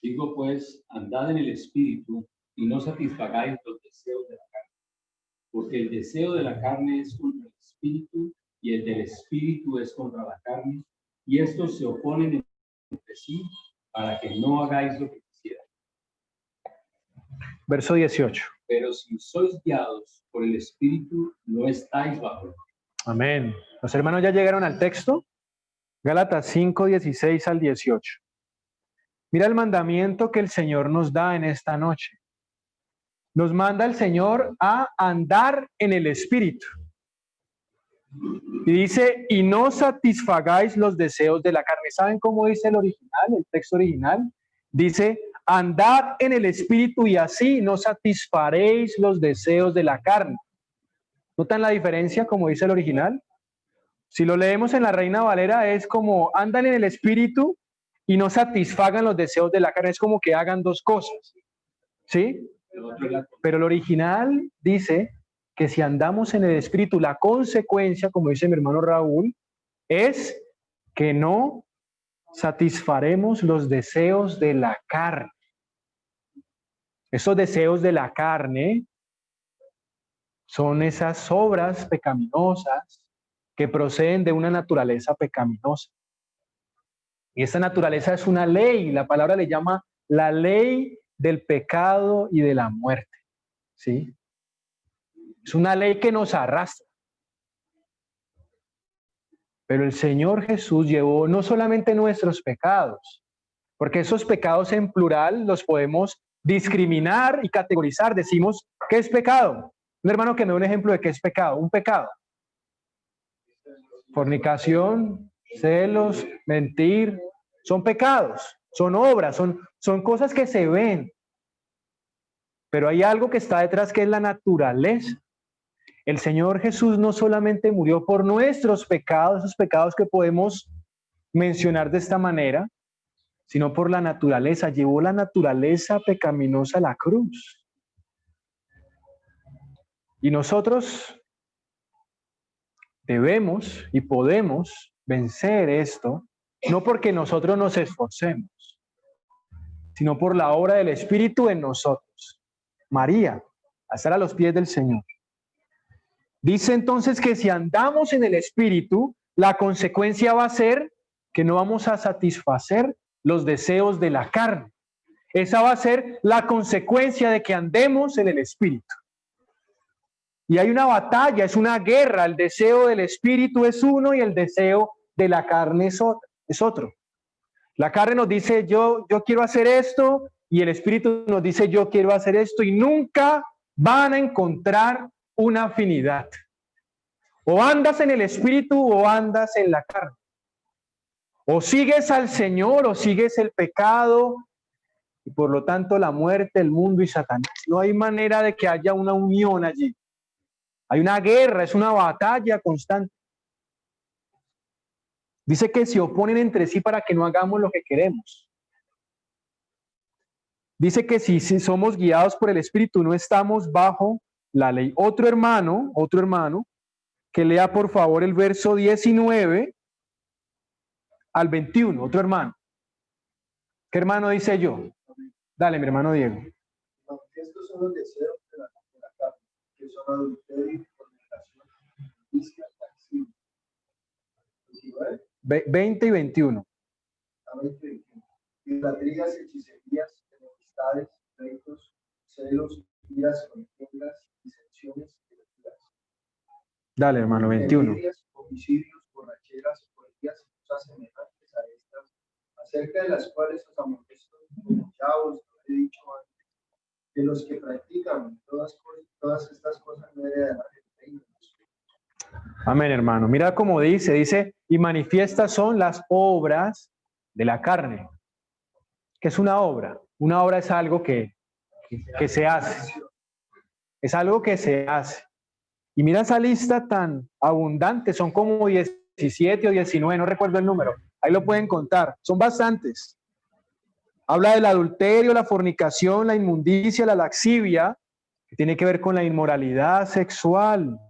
Digo pues, andad en el Espíritu y no satisfagáis los deseos de la carne, porque el deseo de la carne es contra el Espíritu y el del Espíritu es contra la carne, y estos se oponen entre sí para que no hagáis lo que quisierais. Verso 18. Pero si sois guiados por el Espíritu, no estáis bajo la ley. Amén. Los hermanos ya llegaron al texto. Gálatas 5, 16 al 18. Mira el mandamiento que el Señor nos da en esta noche. Nos manda el Señor a andar en el Espíritu. Y dice, y no satisfagáis los deseos de la carne. ¿Saben cómo dice el original, el texto original? Dice, andad en el Espíritu y así no satisfaréis los deseos de la carne. ¿Notan la diferencia como dice el original? Si lo leemos en la Reina Valera es como andan en el Espíritu y no satisfagan los deseos de la carne. Es como que hagan dos cosas. ¿Sí? Pero el original dice que si andamos en el Espíritu, la consecuencia, como dice mi hermano Raúl, es que no satisfaremos los deseos de la carne. Esos deseos de la carne son esas obras pecaminosas que proceden de una naturaleza pecaminosa. Y esa naturaleza es una ley, la palabra le llama la ley del pecado y de la muerte. ¿Sí? Es una ley que nos arrastra. Pero el Señor Jesús llevó no solamente nuestros pecados, porque esos pecados en plural los podemos discriminar y categorizar. Decimos, ¿qué es pecado? Un hermano que me dé un ejemplo de qué es pecado. Un pecado. Fornicación, celos, mentir, son pecados, son obras, son cosas que se ven. Pero hay algo que está detrás que es la naturaleza. El Señor Jesús no solamente murió por nuestros pecados, esos pecados que podemos mencionar de esta manera, sino por la naturaleza. Llevó la naturaleza pecaminosa a la cruz. Y nosotros debemos y podemos vencer esto, no porque nosotros nos esforcemos, sino por la obra del Espíritu en nosotros. María, a estar a los pies del Señor. Dice entonces que si andamos en el Espíritu, la consecuencia va a ser que no vamos a satisfacer los deseos de la carne. Esa va a ser la consecuencia de que andemos en el Espíritu. Y hay una batalla, es una guerra. El deseo del Espíritu es uno y el deseo de la carne es otro. La carne nos dice, yo quiero hacer esto, y el Espíritu nos dice, yo quiero hacer esto, y nunca van a encontrar una afinidad. O andas en el Espíritu o andas en la carne. O sigues al Señor o sigues el pecado, y por lo tanto la muerte, el mundo y Satanás. No hay manera de que haya una unión allí. Hay una guerra, es una batalla constante. Dice que se oponen entre sí para que no hagamos lo que queremos. Dice que si somos guiados por el Espíritu no estamos bajo la ley. Otro hermano, que lea por favor el verso 19 al 21. Otro hermano. ¿Qué hermano dice yo? Dale, mi hermano Diego. Estos son los deseos de la carne, que son adulterio, fornicación, injusticia, laxismo. 20 y 21. A 20 y 21. Idolatrías, hechicerías, enemistades, pleitos, celos, iras, contiendas, disensiones y locura. Dale, hermano, 21. Envidias, homicidios, borracheras, poesías y cosas semejantes a estas, acerca de las cuales os amonesto, como ya os he dicho antes, de los que practican todas estas cosas no heredarán el reino de los cielos. Amén, hermano. Mira cómo dice, y manifiestas son las obras de la carne. ¿Qué es una obra? Una obra es algo que se hace. Es algo que se hace. Y mira esa lista tan abundante, son como 17 o 19, no recuerdo el número. Ahí lo pueden contar, son bastantes. Habla del adulterio, la fornicación, la inmundicia, la laxivia, que tiene que ver con la inmoralidad sexual.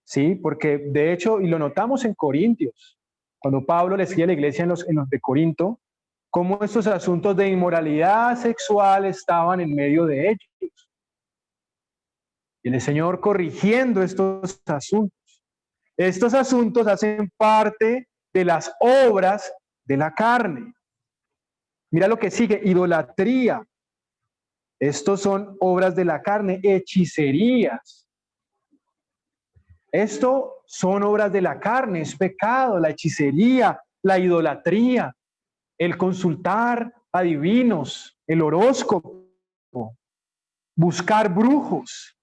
Sí, porque de hecho, y lo notamos en Corintios, cuando Pablo le escribe a la iglesia en los de Corinto, cómo estos asuntos de inmoralidad sexual estaban en medio de ellos. Y el Señor corrigiendo estos asuntos. Estos asuntos hacen parte de las obras de la carne. Mira lo que sigue, idolatría. Estos son obras de la carne, hechicerías. Esto son obras de la carne, es pecado, la hechicería, la idolatría, el consultar adivinos, el horóscopo, buscar brujos,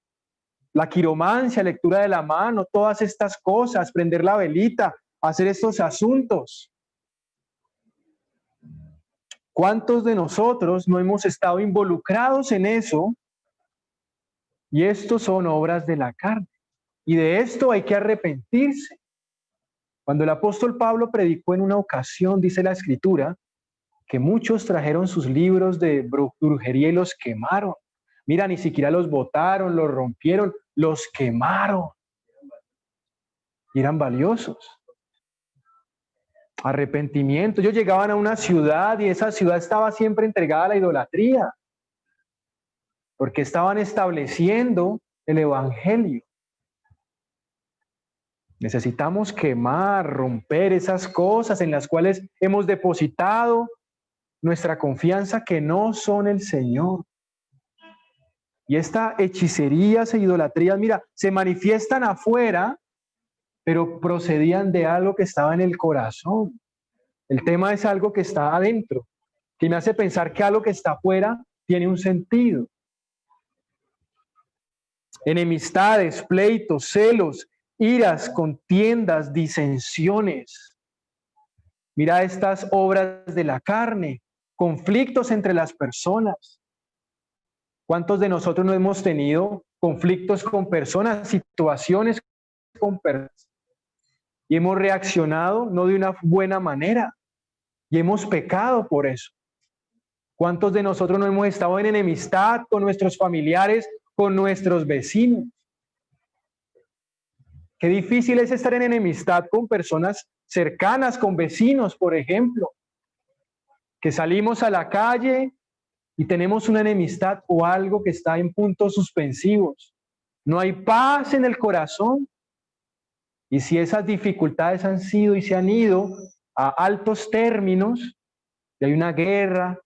la quiromancia, lectura de la mano, todas estas cosas, prender la velita, hacer estos asuntos. ¿Cuántos de nosotros no hemos estado involucrados en eso? Y estos son obras de la carne. Y de esto hay que arrepentirse. Cuando el apóstol Pablo predicó en una ocasión, dice la Escritura, que muchos trajeron sus libros de brujería y los quemaron. Mira, ni siquiera los botaron, los rompieron, los quemaron. Y eran valiosos. Arrepentimiento. Ellos llegaban a una ciudad y esa ciudad estaba siempre entregada a la idolatría, porque estaban estableciendo el evangelio. Necesitamos quemar, romper esas cosas en las cuales hemos depositado nuestra confianza que no son el Señor. Y estas hechicerías e idolatrías, mira, se manifiestan afuera, pero procedían de algo que estaba en el corazón. El tema es algo que está adentro, que me hace pensar que algo que está afuera tiene un sentido. Enemistades, pleitos, celos, iras, contiendas, disensiones. Mira estas obras de la carne, conflictos entre las personas. ¿Cuántos de nosotros no hemos tenido conflictos con personas, situaciones con personas? Y hemos reaccionado no de una buena manera. Y hemos pecado por eso. ¿Cuántos de nosotros no hemos estado en enemistad con nuestros familiares, con nuestros vecinos? Qué difícil es estar en enemistad con personas cercanas, con vecinos, por ejemplo. Que salimos a la calle y tenemos una enemistad o algo que está en puntos suspensivos. No hay paz en el corazón. Y si esas dificultades han sido y se han ido a altos términos, y hay una guerra,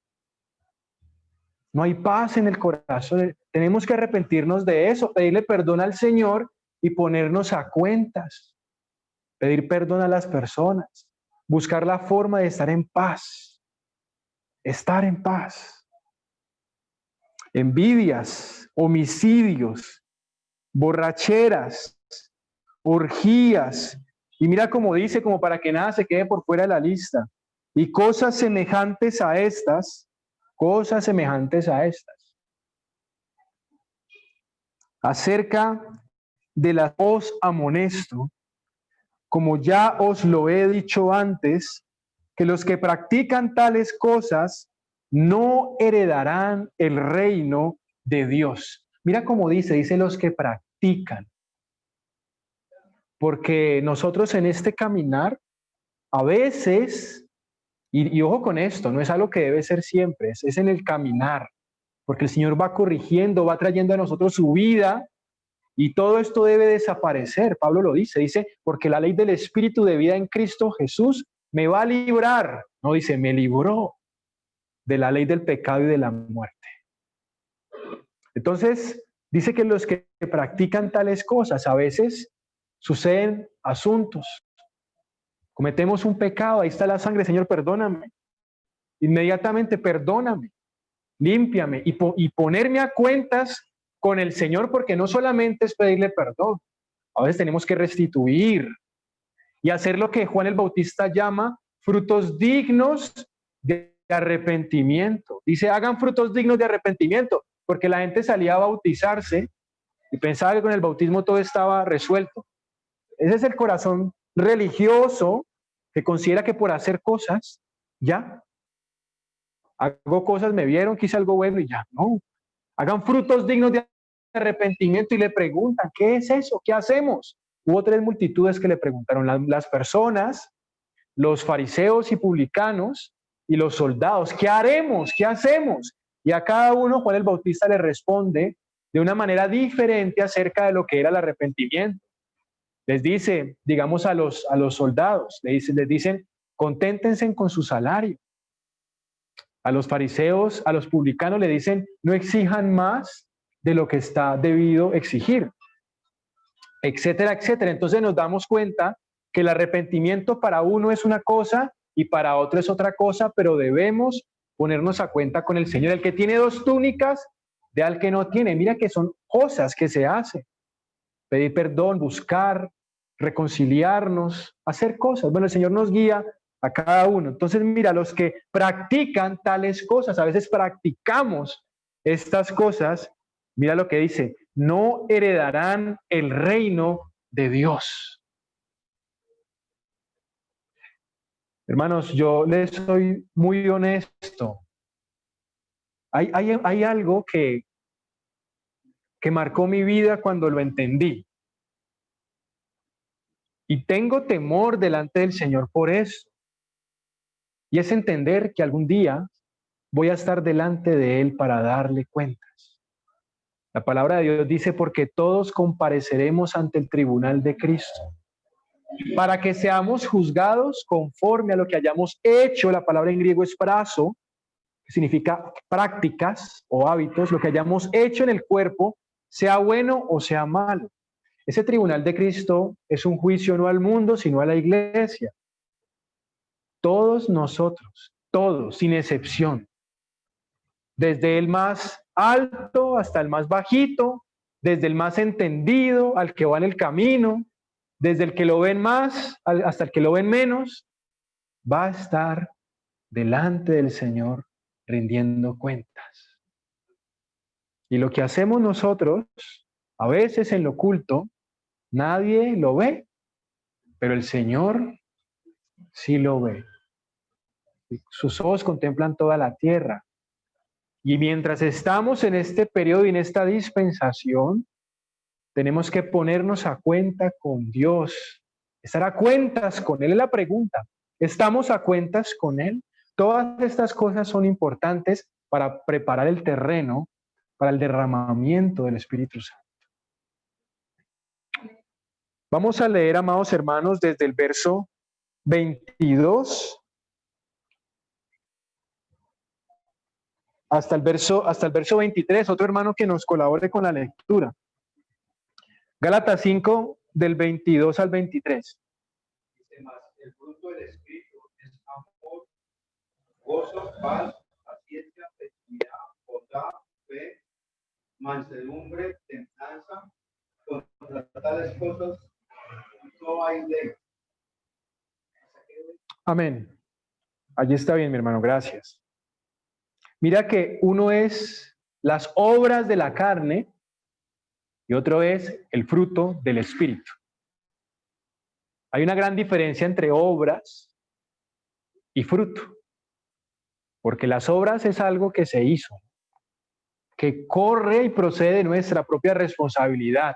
no hay paz en el corazón. Tenemos que arrepentirnos de eso, pedirle perdón al Señor y ponernos a cuentas. Pedir perdón a las personas, buscar la forma de estar en paz. Estar en paz. Envidias, homicidios, borracheras, orgías, y mira cómo dice, como para que nada se quede por fuera de la lista, y cosas semejantes a estas, acerca de las os amonesto, como ya os lo he dicho antes, que los que practican tales cosas no heredarán el reino de Dios. Mira cómo dice los que practican. Porque nosotros en este caminar, a veces, y ojo con esto, no es algo que debe ser siempre, es en el caminar, porque el Señor va corrigiendo, va trayendo a nosotros su vida, y todo esto debe desaparecer. Pablo lo dice, porque la ley del Espíritu de vida en Cristo Jesús me va a librar, no dice, me libró de la ley del pecado y de la muerte. Entonces, dice que los que practican tales cosas, a veces suceden asuntos. Cometemos un pecado, ahí está la sangre, Señor, perdóname. Inmediatamente, perdóname, límpiame y ponerme a cuentas con el Señor, porque no solamente es pedirle perdón, a veces tenemos que restituir y hacer lo que Juan el Bautista llama frutos dignos de arrepentimiento. Dice, hagan frutos dignos de arrepentimiento, porque la gente salía a bautizarse y pensaba que con el bautismo todo estaba resuelto. Ese es el corazón religioso que considera que por hacer cosas, ya, hago cosas, me vieron, quise algo bueno y ya, no. Hagan frutos dignos de arrepentimiento y le preguntan, ¿qué es eso? ¿Qué hacemos? Hubo 3 multitudes que le preguntaron, las personas, los fariseos y publicanos y los soldados, ¿qué haremos? ¿Qué hacemos? Y a cada uno Juan el Bautista le responde de una manera diferente acerca de lo que era el arrepentimiento. Les dice, digamos a los soldados, les dicen, conténtense con su salario. A los fariseos, a los publicanos le dicen, no exijan más de lo que está debido exigir, etcétera, etcétera. Entonces nos damos cuenta que el arrepentimiento para uno es una cosa y para otro es otra cosa, pero debemos ponernos a cuenta con el Señor. El que tiene 2 túnicas, de al que no tiene. Mira que son cosas que se hacen. Pedir perdón, buscar, reconciliarnos, hacer cosas. Bueno, el Señor nos guía a cada uno. Entonces, mira, los que practican tales cosas, a veces practicamos estas cosas, mira lo que dice, no heredarán el reino de Dios. Hermanos, yo les soy muy honesto. Hay algo que marcó mi vida cuando lo entendí. Y tengo temor delante del Señor por eso. Y es entender que algún día voy a estar delante de Él para darle cuentas. La palabra de Dios dice, porque todos compareceremos ante el tribunal de Cristo, para que seamos juzgados conforme a lo que hayamos hecho. La palabra en griego es prazo, que significa prácticas o hábitos, lo que hayamos hecho en el cuerpo, sea bueno o sea malo. Ese tribunal de Cristo es un juicio no al mundo, sino a la iglesia. Todos nosotros, todos, sin excepción, desde el más alto hasta el más bajito, desde el más entendido al que va en el camino, desde el que lo ven más hasta el que lo ven menos, va a estar delante del Señor rindiendo cuentas. Y lo que hacemos nosotros, a veces en lo oculto, nadie lo ve, pero el Señor sí lo ve. Sus ojos contemplan toda la tierra. Y mientras estamos en este periodo y en esta dispensación, tenemos que ponernos a cuenta con Dios, estar a cuentas con Él. Es la pregunta, ¿estamos a cuentas con Él? Todas estas cosas son importantes para preparar el terreno para el derramamiento del Espíritu Santo. Vamos a leer, amados hermanos, desde el verso 22 hasta el verso 23. Otro hermano que nos colabore con la lectura. Gálatas 5, del 22 al 23. Dice más, el fruto del Espíritu es amor, gozo, paz, paciencia, benignidad, bondad, fe, mansedumbre, templanza. Contra tales cosas no hay ley. Amén. Allí está bien, mi hermano, gracias. Mira que uno es las obras de la carne y otro es el fruto del Espíritu. Hay una gran diferencia entre obras y fruto, porque las obras es algo que se hizo, que corre y procede de nuestra propia responsabilidad.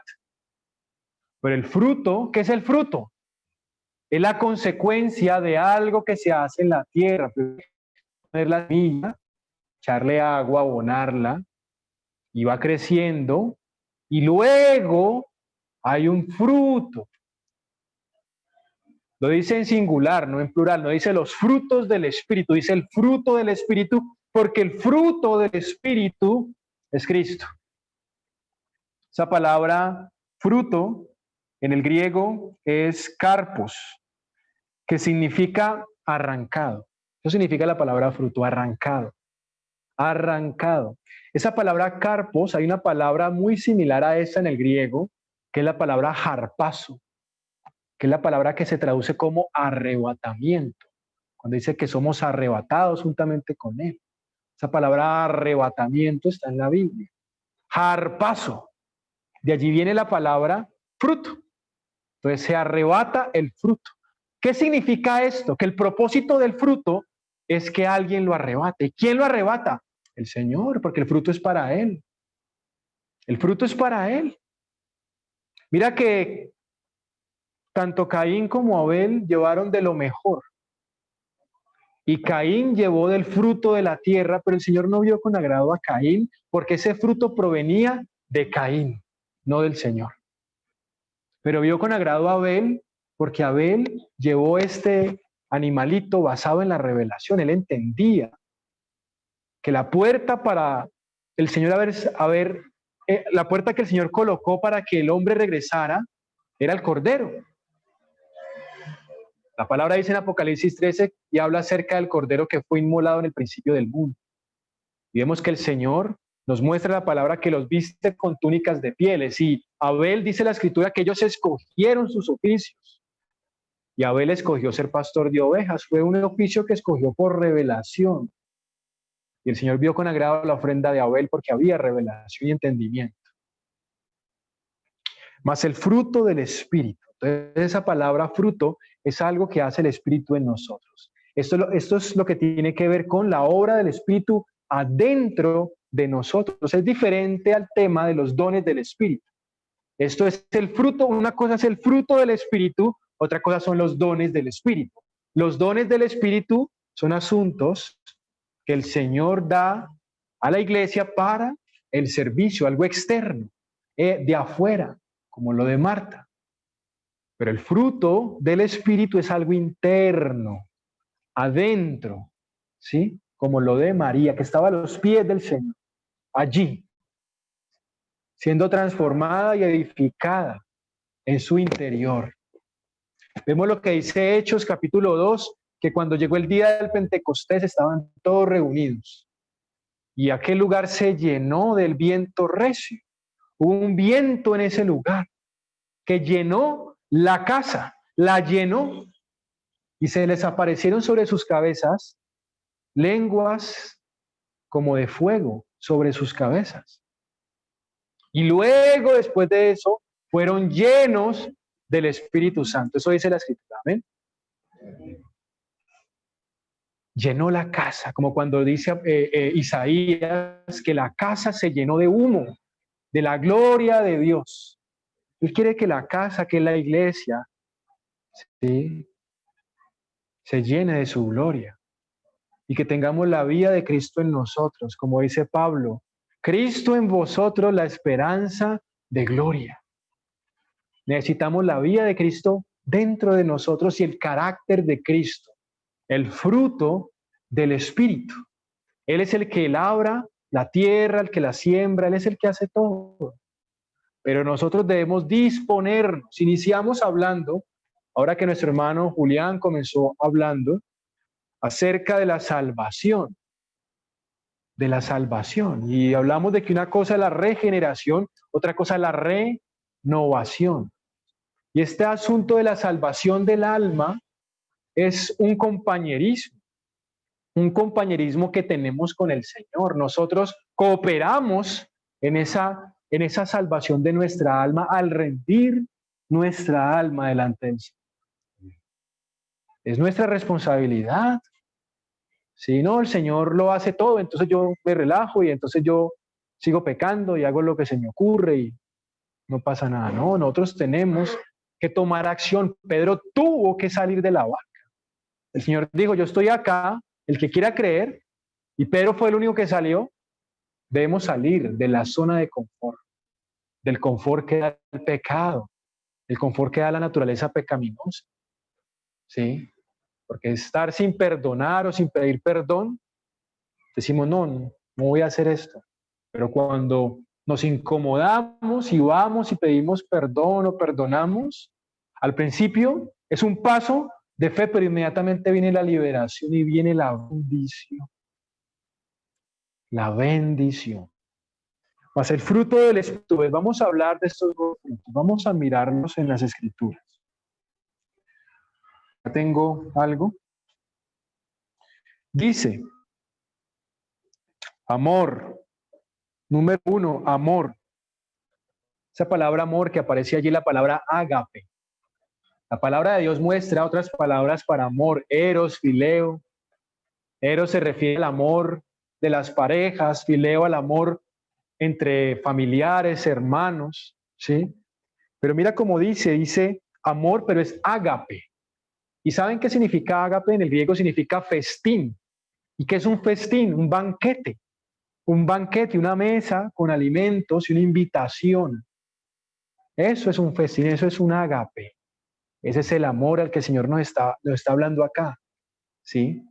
Pero el fruto, ¿qué es el fruto? Es la consecuencia de algo que se hace en la tierra. Poner la semilla, echarle agua, abonarla, y va creciendo, y luego hay un fruto. Lo dice en singular, no en plural, no dice los frutos del Espíritu, dice el fruto del Espíritu, porque el fruto del Espíritu es Cristo. Esa palabra fruto en el griego es karpos, que significa arrancado. Eso significa la palabra fruto, arrancado. Arrancado. Esa palabra karpos, hay una palabra muy similar a esa en el griego, que es la palabra harpazo, que es la palabra que se traduce como arrebatamiento, cuando dice que somos arrebatados juntamente con Él. Esa palabra arrebatamiento está en la Biblia. Harpazo, de allí viene la palabra fruto. Entonces se arrebata el fruto. ¿Qué significa esto? Que el propósito del fruto es que alguien lo arrebate. ¿Quién lo arrebata? El Señor, porque el fruto es para Él. El fruto es para Él. Mira que tanto Caín como Abel llevaron de lo mejor. Y Caín llevó del fruto de la tierra, pero el Señor no vio con agrado a Caín, porque ese fruto provenía de Caín, no del Señor. Pero vio con agrado a Abel, porque Abel llevó este animalito basado en la revelación. Él entendía que la puerta para el Señor la puerta que el Señor colocó para que el hombre regresara era el Cordero. La palabra dice en Apocalipsis 13 y habla acerca del Cordero que fue inmolado en el principio del mundo. Y vemos que el Señor nos muestra la palabra que los viste con túnicas de pieles. Y Abel, dice la Escritura, que ellos escogieron sus oficios. Y Abel escogió ser pastor de ovejas. Fue un oficio que escogió por revelación. Y el Señor vio con agrado la ofrenda de Abel porque había revelación y entendimiento. Mas el fruto del Espíritu. Entonces, esa palabra fruto es algo que hace el Espíritu en nosotros. Esto es lo que tiene que ver con la obra del Espíritu adentro de nosotros. Es diferente al tema de los dones del Espíritu. Esto es el fruto, una cosa es el fruto del Espíritu, otra cosa son los dones del Espíritu. Los dones del Espíritu son asuntos que el Señor da a la iglesia para el servicio, algo externo, de afuera, como lo de Marta. Pero el fruto del Espíritu es algo interno, adentro, ¿sí? Como lo de María, que estaba a los pies del Señor, allí, siendo transformada y edificada en su interior. Vemos lo que dice Hechos capítulo 2, que cuando llegó el día del Pentecostés estaban todos reunidos y aquel lugar se llenó del viento recio. Hubo un viento en ese lugar que llenó la casa, la llenó y se les aparecieron sobre sus cabezas lenguas como de fuego sobre sus cabezas. Y luego, después de eso, fueron llenos del Espíritu Santo. Eso dice la Escritura. ¿Amén? Llenó la casa, como cuando dice Isaías, que la casa se llenó de humo, de la gloria de Dios. Él quiere que la casa, que la iglesia, ¿sí?, se llene de su gloria y que tengamos la vida de Cristo en nosotros, como dice Pablo, Cristo en vosotros, la esperanza de gloria. Necesitamos la vida de Cristo dentro de nosotros y el carácter de Cristo, el fruto del Espíritu. Él es el que labra la tierra, el que la siembra, Él es el que hace todo. Pero nosotros debemos disponernos. Iniciamos hablando, ahora que nuestro hermano Julián comenzó hablando, acerca de la salvación. De la salvación. Y hablamos de que una cosa es la regeneración, otra cosa es la renovación. Y este asunto de la salvación del alma es un compañerismo que tenemos con el Señor. Nosotros cooperamos en esa salvación de nuestra alma al rendir nuestra alma delante del Señor. Es nuestra responsabilidad. Si no, el Señor lo hace todo, entonces yo me relajo y entonces yo sigo pecando y hago lo que se me ocurre y no pasa nada. No, nosotros tenemos que tomar acción. Pedro tuvo que salir de la barca. El Señor dijo, yo estoy acá, el que quiera creer, y Pedro fue el único que salió. Debemos salir de la zona de confort, del confort que da el pecado, el confort que da la naturaleza pecaminosa. ¿Sí? Porque estar sin perdonar o sin pedir perdón, decimos, no voy a hacer esto. Pero cuando nos incomodamos y vamos y pedimos perdón o perdonamos, al principio es un paso de fe, pero inmediatamente viene la liberación y viene la bendición. La bendición. Mas el fruto del Espíritu, vamos a hablar de estos dos frutos, vamos a mirarnos en las Escrituras. Ya tengo algo. Dice, amor. Número 1, amor. Esa palabra amor que aparece allí, la palabra ágape. La palabra de Dios muestra otras palabras para amor, eros, fileo. Eros se refiere al amor de las parejas, fileo al amor entre familiares, hermanos, ¿sí? Pero mira cómo dice amor, pero es ágape. ¿Y saben qué significa ágape? En el griego significa festín. ¿Y qué es un festín? Un banquete. Un banquete, una mesa con alimentos y una invitación. Eso es un festín, eso es un ágape. Ese es el amor al que el Señor nos está hablando acá. ¿Sí?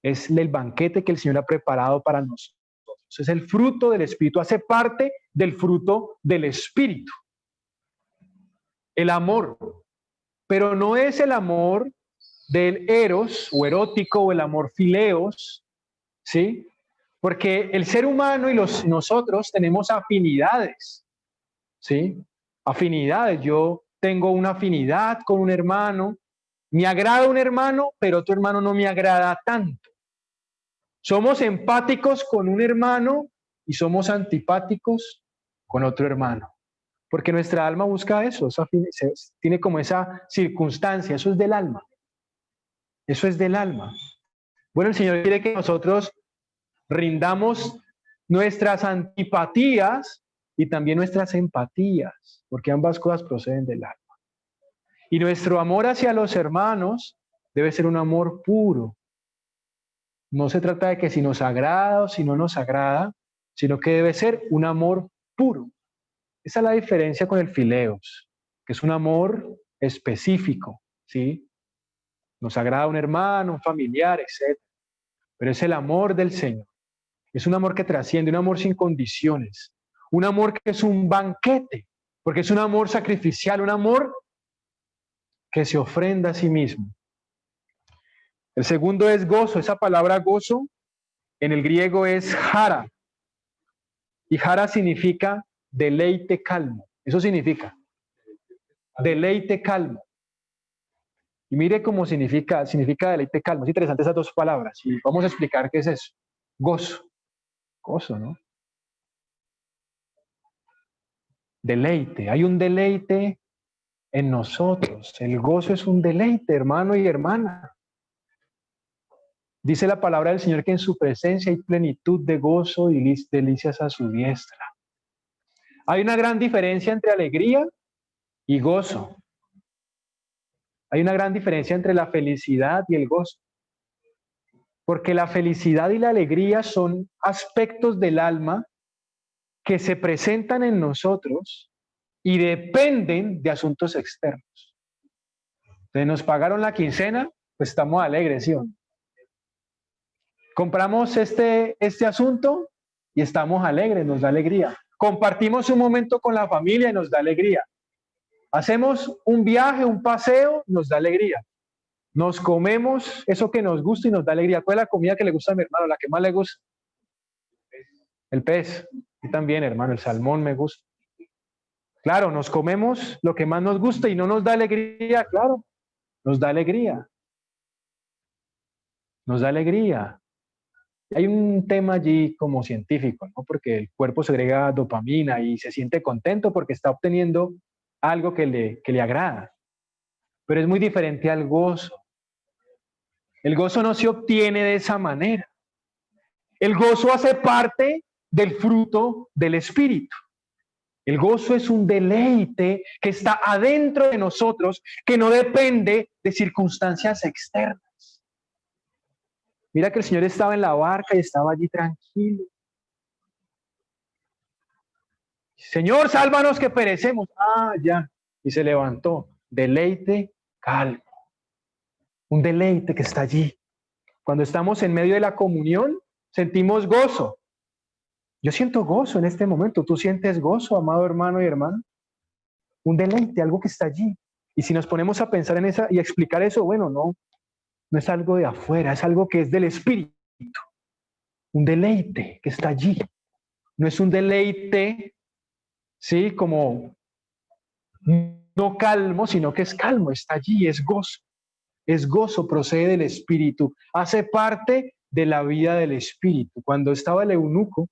Es el banquete que el Señor ha preparado para nosotros. Es el fruto del Espíritu, hace parte del fruto del Espíritu. El amor, pero no es el amor del eros o erótico o el amor fileos, ¿sí? Porque el ser humano y nosotros tenemos afinidades, ¿sí? Afinidades. Yo tengo una afinidad con un hermano, me agrada un hermano, pero otro hermano no me agrada tanto. Somos empáticos con un hermano y somos antipáticos con otro hermano. Porque nuestra alma busca eso, tiene como esa circunstancia, eso es del alma. Eso es del alma. Bueno, el Señor quiere que nosotros rindamos nuestras antipatías y también nuestras empatías, porque ambas cosas proceden del alma. Y nuestro amor hacia los hermanos debe ser un amor puro. No se trata de que si nos agrada o si no nos agrada, sino que debe ser un amor puro. Esa es la diferencia con el fileos, que es un amor específico, ¿sí? Nos agrada un hermano, un familiar, etc. Pero es el amor del Señor. Es un amor que trasciende, un amor sin condiciones. Un amor que es un banquete, porque es un amor sacrificial, un amor que se ofrenda a sí mismo. El segundo es gozo. Esa palabra gozo en el griego es jara. Y jara significa deleite calmo. Eso significa deleite calmo. Y mire cómo significa deleite calmo. Es interesante esas dos palabras. Y vamos a explicar qué es eso. Gozo. Gozo, ¿no? Deleite. Hay un deleite en nosotros. El gozo es un deleite, hermano y hermana. Dice la palabra del Señor que en su presencia hay plenitud de gozo y delicias a su diestra. Hay una gran diferencia entre alegría y gozo. Hay una gran diferencia entre la felicidad y el gozo. Porque la felicidad y la alegría son aspectos del alma que se presentan en nosotros y dependen de asuntos externos. Entonces, nos pagaron la quincena, pues estamos alegres, ¿sí o no? Compramos este asunto y estamos alegres, nos da alegría. Compartimos un momento con la familia y nos da alegría. Hacemos un viaje, un paseo, nos da alegría. Nos comemos eso que nos gusta y nos da alegría. ¿Cuál es la comida que le gusta a mi hermano? La que más le gusta. El pez. Y también, hermano, el salmón me gusta. Claro, nos comemos lo que más nos gusta y no nos da alegría, claro. Nos da alegría. Nos da alegría. Hay un tema allí como científico, ¿no? Porque el cuerpo segrega dopamina y se siente contento porque está obteniendo algo que le agrada. Pero es muy diferente al gozo. El gozo no se obtiene de esa manera. El gozo hace parte del fruto del Espíritu. El gozo es un deleite que está adentro de nosotros, que no depende de circunstancias externas. Mira que el Señor estaba en la barca y estaba allí tranquilo. Señor, sálvanos que perecemos. Ah, ya. Y se levantó. Deleite calmo. Un deleite que está allí. Cuando estamos en medio de la comunión, sentimos gozo. Yo siento gozo en este momento. ¿Tú sientes gozo, amado hermano y hermana? Un deleite, algo que está allí. Y si nos ponemos a pensar en esa y a explicar eso, bueno, no es algo de afuera, es algo que es del Espíritu. Un deleite que está allí. No es un deleite, sí, como no calmo, sino que es calmo, está allí, es gozo. Es gozo, procede del Espíritu, hace parte de la vida del Espíritu. Cuando estaba el eunuco,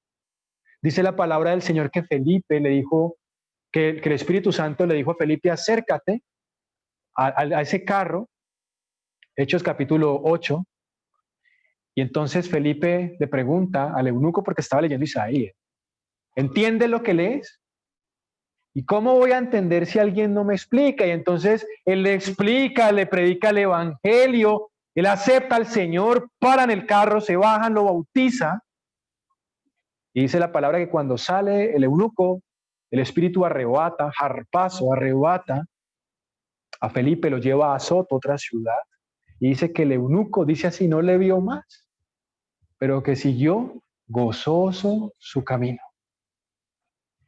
dice la palabra del Señor que Felipe le dijo, que el Espíritu Santo le dijo a Felipe, acércate a ese carro, Hechos capítulo 8, y entonces Felipe le pregunta al eunuco, porque estaba leyendo Isaías, ¿entiendes lo que lees? ¿Y cómo voy a entender si alguien no me explica? Y entonces él le explica, le predica el evangelio, él acepta al Señor, paran el carro, se bajan, lo bautiza. Y dice la palabra que cuando sale el eunuco, el espíritu arrebata, harpazo, arrebata a Felipe, lo lleva a Azoto, otra ciudad. Y dice que el eunuco, dice así, no le vio más. pero que siguió gozoso su camino.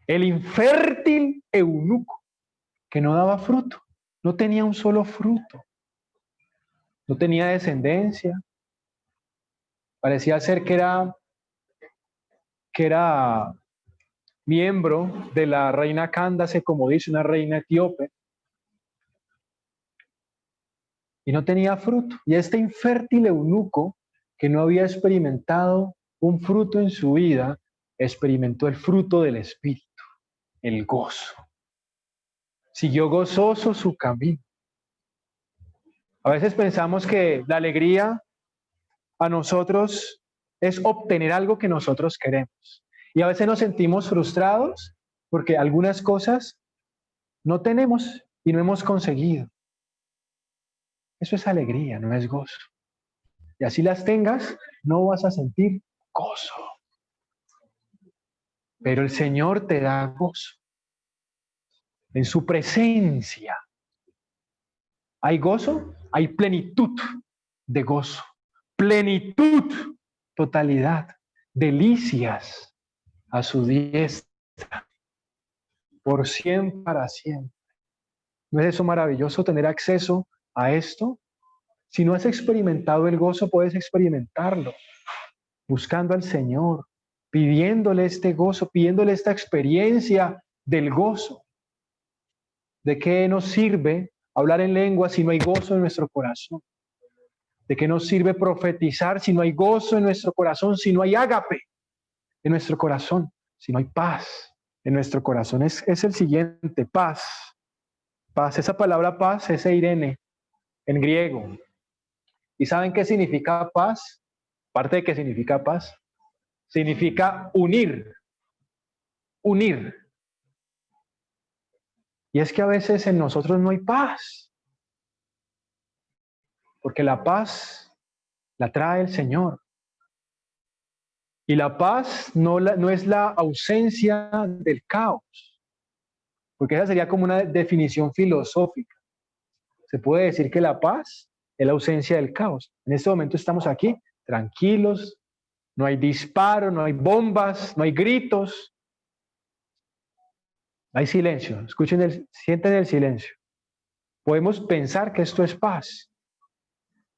El infértil eunuco, que no daba fruto, no tenía un solo fruto, no tenía descendencia, parecía ser que era miembro de la reina Cándace, como dice, una reina etíope, y no tenía fruto. Y este infértil eunuco, que no había experimentado un fruto en su vida, experimentó el fruto del Espíritu, el gozo. Siguió gozoso su camino. A veces pensamos que la alegría a nosotros es obtener algo que nosotros queremos. Y a veces nos sentimos frustrados porque algunas cosas no tenemos y no hemos conseguido. Eso es alegría, no es gozo. Y así las tengas, no vas a sentir gozo. Pero el Señor te da gozo. En su presencia hay gozo, hay plenitud de gozo. Plenitud, totalidad, delicias a su diestra, por siempre para siempre. ¿No es eso maravilloso tener acceso a esto? Si no has experimentado el gozo, puedes experimentarlo, buscando al Señor, pidiéndole este gozo, pidiéndole esta experiencia del gozo. ¿De qué nos sirve hablar en lengua si no hay gozo en nuestro corazón? ¿De qué nos sirve profetizar si no hay gozo en nuestro corazón, si no hay ágape en nuestro corazón, si no hay paz en nuestro corazón? Es el siguiente, paz. Paz, esa palabra paz es eirene en griego. ¿Y saben qué significa paz? Parte de qué significa paz. Significa unir. Unir. Y es que a veces en nosotros no hay paz. Porque la paz la trae el Señor. Y la paz no es la ausencia del caos. Porque esa sería como una definición filosófica. Se puede decir que la paz es la ausencia del caos. En este momento estamos aquí, tranquilos, no hay disparo, no hay bombas, no hay gritos. Hay silencio. Sienten el silencio. Podemos pensar que esto es paz.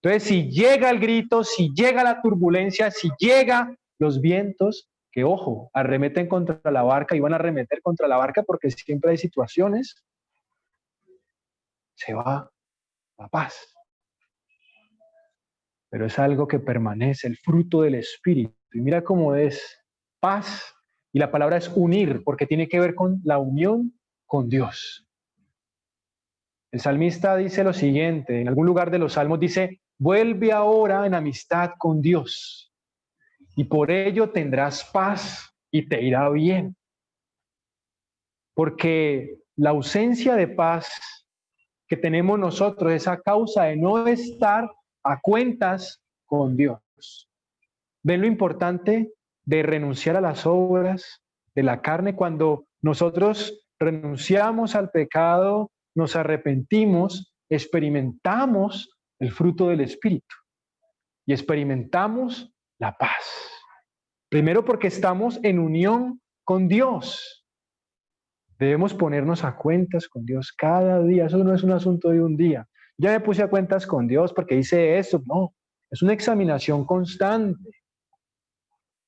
Entonces, si llega el grito, si llega la turbulencia, si llegan los vientos, que ojo, arremeten contra la barca y van a arremeter contra la barca porque siempre hay situaciones, se va la paz. Pero es algo que permanece, el fruto del Espíritu. Y mira cómo es paz. Y la palabra es unir, porque tiene que ver con la unión con Dios. El salmista dice lo siguiente, en algún lugar de los salmos dice, vuelve ahora en amistad con Dios, y por ello tendrás paz y te irá bien. Porque la ausencia de paz que tenemos nosotros es a causa de no estar a cuentas con Dios. ¿Ven lo importante de renunciar a las obras de la carne? Cuando nosotros renunciamos al pecado, nos arrepentimos, experimentamos el fruto del Espíritu y experimentamos la paz. Primero porque estamos en unión con Dios. Debemos ponernos a cuentas con Dios cada día. Eso no es un asunto de un día. Ya me puse a cuentas con Dios porque hice esto. No, es una examinación constante.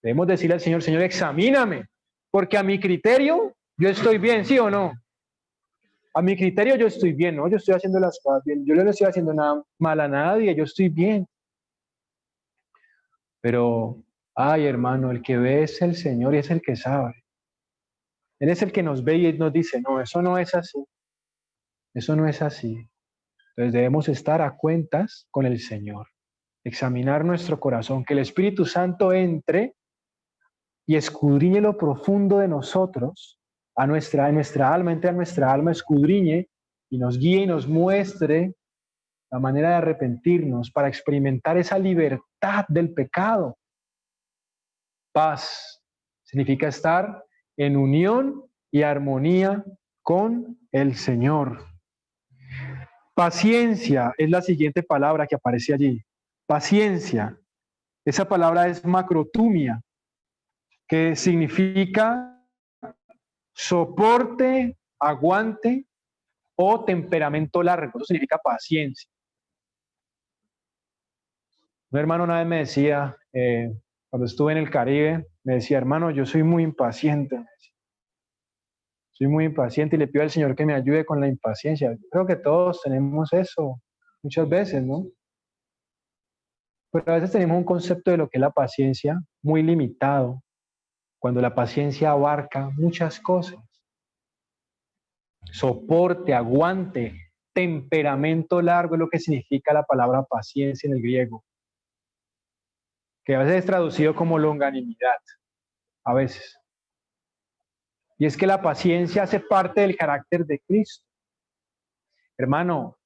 Debemos decirle al Señor, Señor, examíname, porque a mi criterio yo estoy bien, ¿sí o no? A mi criterio yo estoy bien, ¿no? Yo estoy haciendo las cosas bien. Yo no le estoy haciendo nada mal a nadie, yo estoy bien. Pero, ay, hermano, el que ve es el Señor y es el que sabe. Él es el que nos ve y nos dice, no, eso no es así. Eso no es así. Entonces debemos estar a cuentas con el Señor. Examinar nuestro corazón, que el Espíritu Santo entre y escudriñe lo profundo de nosotros, en nuestra alma, entre a nuestra alma, escudriñe y nos guíe y nos muestre la manera de arrepentirnos para experimentar esa libertad del pecado. Paz significa estar en unión y armonía con el Señor. Paciencia es la siguiente palabra que aparece allí. Paciencia. Esa palabra es macrotumia, que significa soporte, aguante o temperamento largo. Eso significa paciencia. Un hermano una vez me decía, cuando estuve en el Caribe, me decía, hermano, yo soy muy impaciente. Soy muy impaciente y le pido al Señor que me ayude con la impaciencia. Creo que todos tenemos eso muchas veces, ¿no? Pero a veces tenemos un concepto de lo que es la paciencia muy limitado, cuando la paciencia abarca muchas cosas. Soporte, aguante, temperamento largo es lo que significa la palabra paciencia en el griego, que a veces es traducido como longanimidad, a veces. Y es que la paciencia hace parte del carácter de Cristo. Hermano,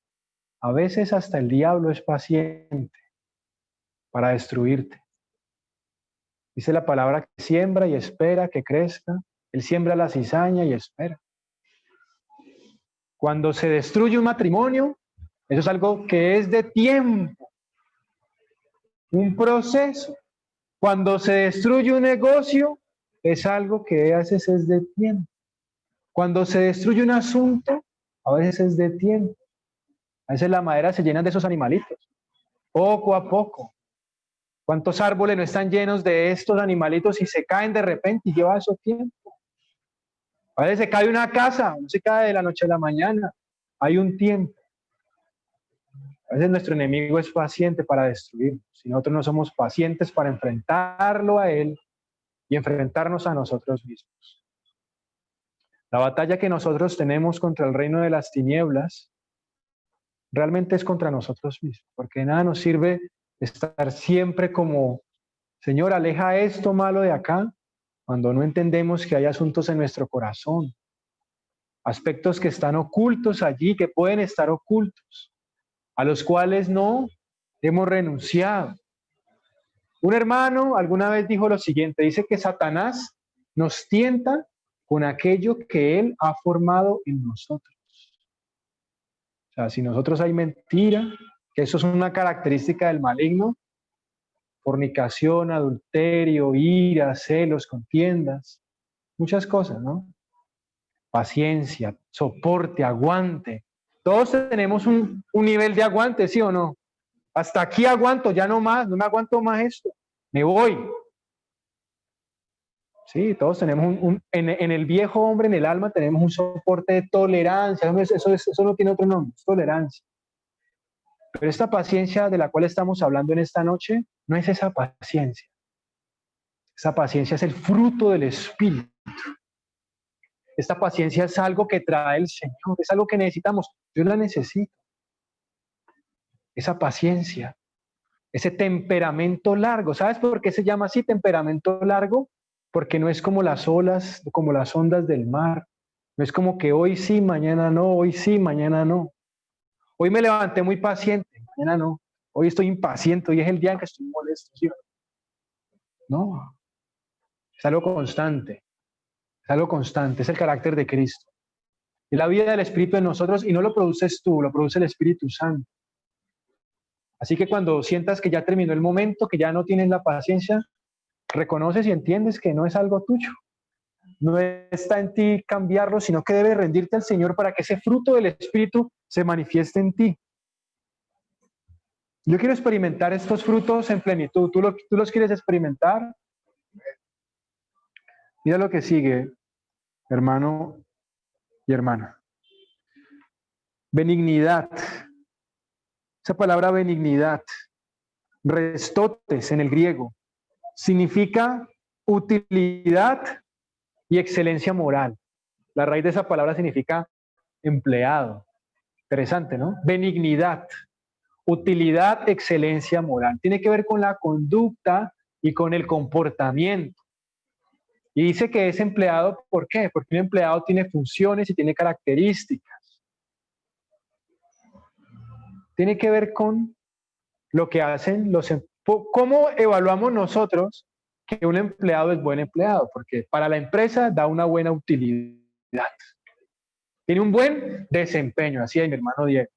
a veces hasta el diablo es paciente para destruirte. Dice la palabra que siembra y espera que crezca. Él siembra la cizaña y espera. Cuando se destruye un matrimonio, eso es algo que es de tiempo, un proceso. Cuando se destruye un negocio, es algo que a veces es de tiempo. Cuando se destruye un asunto, a veces es de tiempo. A veces la madera se llena de esos animalitos, poco a poco. ¿Cuántos árboles no están llenos de estos animalitos y se caen de repente y lleva eso tiempo? A veces se cae una casa, no se cae de la noche a la mañana. Hay un tiempo. A veces nuestro enemigo es paciente para destruirnos. Si nosotros no somos pacientes para enfrentarlo a él y enfrentarnos a nosotros mismos. La batalla que nosotros tenemos contra el reino de las tinieblas realmente es contra nosotros mismos, porque nada nos sirve estar siempre como, Señor, aleja esto malo de acá, cuando no entendemos que hay asuntos en nuestro corazón, aspectos que están ocultos allí, que pueden estar ocultos, a los cuales no hemos renunciado. Un hermano alguna vez dijo lo siguiente, dice que Satanás nos tienta con aquello que él ha formado en nosotros. O sea, si nosotros hay mentira, que eso es una característica del maligno, fornicación, adulterio, ira, celos, contiendas, muchas cosas, ¿no? Paciencia, soporte, aguante. Todos tenemos un nivel de aguante, ¿sí o no? Hasta aquí aguanto, ya no más, no me aguanto más esto, me voy. Sí, todos tenemos en el viejo hombre, en el alma, tenemos un soporte de tolerancia. Eso no tiene otro nombre, es tolerancia. Pero esta paciencia de la cual estamos hablando en esta noche, no es esa paciencia. Esa paciencia es el fruto del Espíritu. Esta paciencia es algo que trae el Señor, es algo que necesitamos. Yo la necesito. Esa paciencia, ese temperamento largo. ¿Sabes por qué se llama así, temperamento largo? Porque no es como las olas, como las ondas del mar. No es como que hoy sí, mañana no, hoy sí, mañana no. Hoy me levanté muy paciente, mañana no. Hoy estoy impaciente, hoy es el día en que estoy molesto. ¿Sí? No, es algo constante. Es algo constante, es el carácter de Cristo. Es la vida del Espíritu en nosotros y no lo produces tú, lo produce el Espíritu Santo. Así que cuando sientas que ya terminó el momento, que ya no tienes la paciencia, reconoces y entiendes que no es algo tuyo. No está en ti cambiarlo, sino que debes rendirte al Señor para que ese fruto del Espíritu se manifieste en ti. Yo quiero experimentar estos frutos en plenitud. ¿Tú los quieres experimentar? Mira lo que sigue, hermano y hermana. Benignidad. Esa palabra benignidad, restotes en el griego, significa utilidad y excelencia moral. La raíz de esa palabra significa empleado. Interesante, ¿no? Benignidad, utilidad, excelencia moral. Tiene que ver con la conducta y con el comportamiento. Y dice que es empleado, ¿por qué? Porque un empleado tiene funciones y tiene características. Tiene que ver con lo que hacen los... ¿Cómo evaluamos nosotros que un empleado es buen empleado? Porque para la empresa da una buena utilidad. Tiene un buen desempeño, así es mi hermano Diego.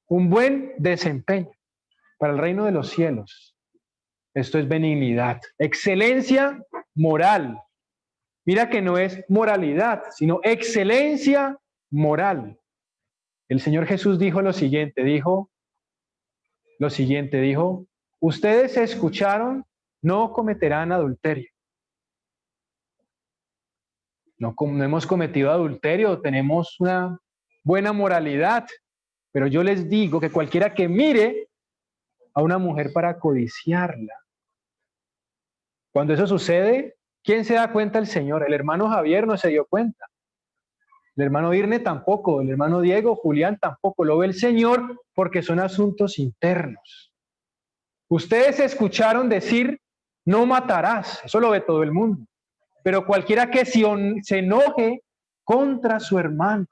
Un buen desempeño para el reino de los cielos. Esto es benignidad. Excelencia moral. Mira que no es moralidad, sino excelencia moral. El Señor Jesús dijo lo siguiente, dijo, ustedes escucharon, no cometerán adulterio. No hemos cometido adulterio, tenemos una buena moralidad, pero yo les digo que cualquiera que mire a una mujer para codiciarla, cuando eso sucede, ¿quién se da cuenta? El Señor. El hermano Javier no se dio cuenta. El hermano Irne tampoco, el hermano Diego, Julián tampoco. Lo ve el Señor porque son asuntos internos. Ustedes escucharon decir, no matarás. Eso lo ve todo el mundo. Pero cualquiera que se enoje contra su hermano.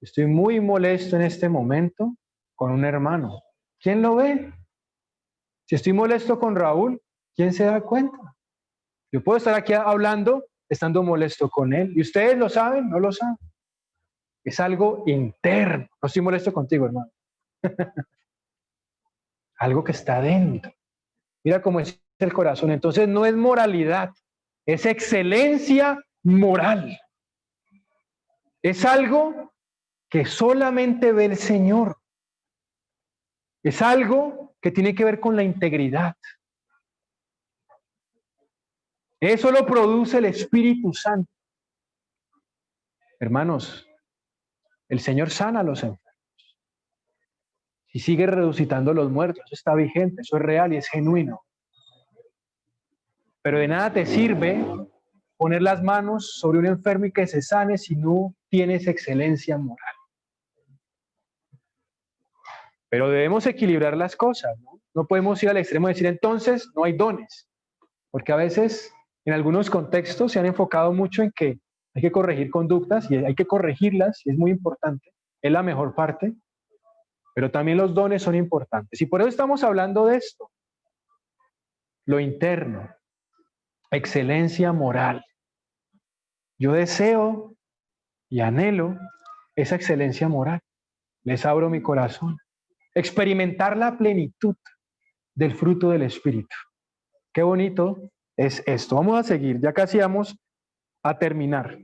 Estoy muy molesto en este momento con un hermano. ¿Quién lo ve? Si estoy molesto con Raúl, ¿quién se da cuenta? Yo puedo estar aquí hablando estando molesto con él. ¿Y ustedes lo saben? ¿No lo saben? Es algo interno. No estoy molesto contigo, hermano. Algo que está dentro. Mira cómo es el corazón. Entonces no es moralidad, es excelencia moral. Es algo que solamente ve el Señor. Es algo que tiene que ver con la integridad. Eso lo produce el Espíritu Santo. Hermanos, el Señor sana a los enfermos. Y sigue resucitando a los muertos. Eso está vigente, eso es real y es genuino. Pero de nada te sirve poner las manos sobre un enfermo y que se sane si no tienes excelencia moral. Pero debemos equilibrar las cosas, ¿no? No podemos ir al extremo de decir entonces no hay dones. Porque a veces en algunos contextos se han enfocado mucho en que hay que corregir conductas y hay que corregirlas y es muy importante. Es la mejor parte. Pero también los dones son importantes. Y por eso estamos hablando de esto. Lo interno. Excelencia moral. Yo deseo y anhelo esa excelencia moral. Les abro mi corazón. Experimentar la plenitud del fruto del Espíritu. Qué bonito es esto. Vamos a seguir. Ya casi vamos a terminar.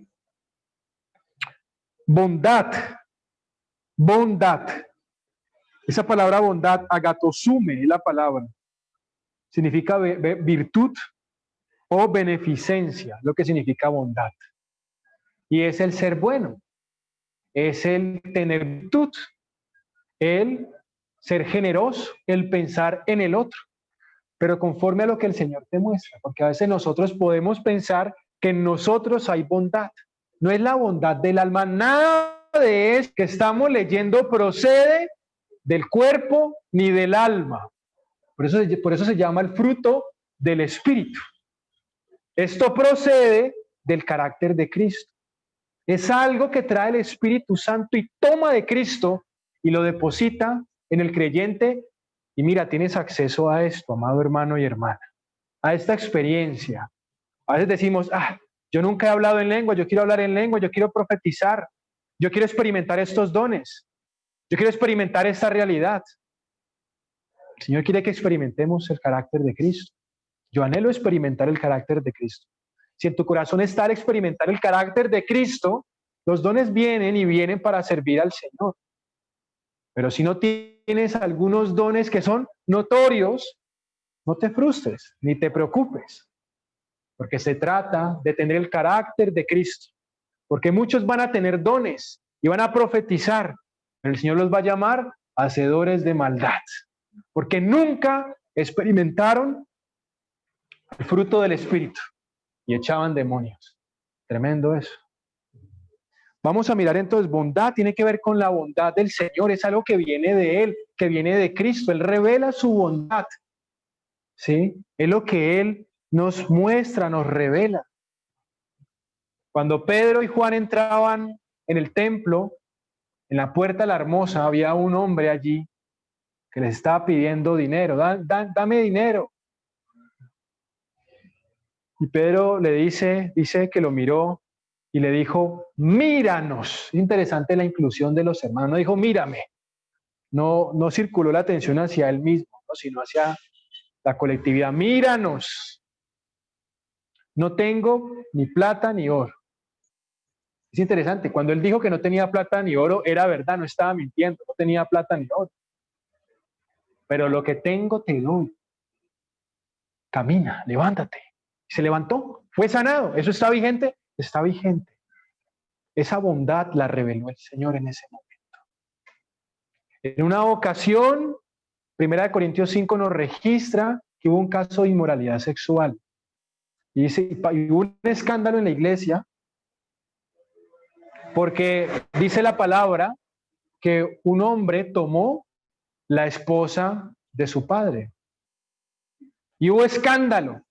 Bondad. Bondad. Esa palabra bondad, agatosume, es la palabra. Significa virtud o beneficencia, lo que significa bondad. Y es el ser bueno, es el tener virtud, el ser generoso, el pensar en el otro, pero conforme a lo que el Señor te muestra, porque a veces nosotros podemos pensar que en nosotros hay bondad. No es la bondad del alma, nada de eso que estamos leyendo procede del cuerpo ni del alma. Por eso se llama el fruto del Espíritu. Esto procede del carácter de Cristo. Es algo que trae el Espíritu Santo y toma de Cristo y lo deposita en el creyente. Y mira, tienes acceso a esto, amado hermano y hermana, a esta experiencia. A veces decimos, yo nunca he hablado en lengua, yo quiero hablar en lengua, yo quiero profetizar, yo quiero experimentar estos dones. Yo quiero experimentar esta realidad. El Señor quiere que experimentemos el carácter de Cristo. Yo anhelo experimentar el carácter de Cristo. Si en tu corazón está el experimentar el carácter de Cristo, los dones vienen y vienen para servir al Señor. Pero si no tienes algunos dones que son notorios, no te frustres ni te preocupes, porque se trata de tener el carácter de Cristo. Porque muchos van a tener dones y van a profetizar. El Señor los va a llamar hacedores de maldad, porque nunca experimentaron el fruto del Espíritu y echaban demonios. Tremendo eso. Vamos a mirar entonces, bondad tiene que ver con la bondad del Señor, es algo que viene de Él, que viene de Cristo. Él revela su bondad, ¿sí? Es lo que Él nos muestra, nos revela. Cuando Pedro y Juan entraban en el templo, en la puerta de la Hermosa, había un hombre allí que les estaba pidiendo dinero. Dame dinero. Y Pedro le dice que lo miró y le dijo, míranos. Interesante la inclusión de los hermanos. No dijo, mírame. No circuló la atención hacia él mismo, ¿no? Sino hacia la colectividad. Míranos. No tengo ni plata ni oro. Es interesante, cuando él dijo que no tenía plata ni oro, era verdad, no estaba mintiendo, no tenía plata ni oro. Pero lo que tengo te doy. Camina, levántate. Se levantó, fue sanado. ¿Eso está vigente? Está vigente. Esa bondad la reveló el Señor en ese momento. En una ocasión, 1 Corintios 5 nos registra que hubo un caso de inmoralidad sexual. Y hubo un escándalo en la iglesia porque dice la palabra que un hombre tomó la esposa de su padre. Y hubo escándalo.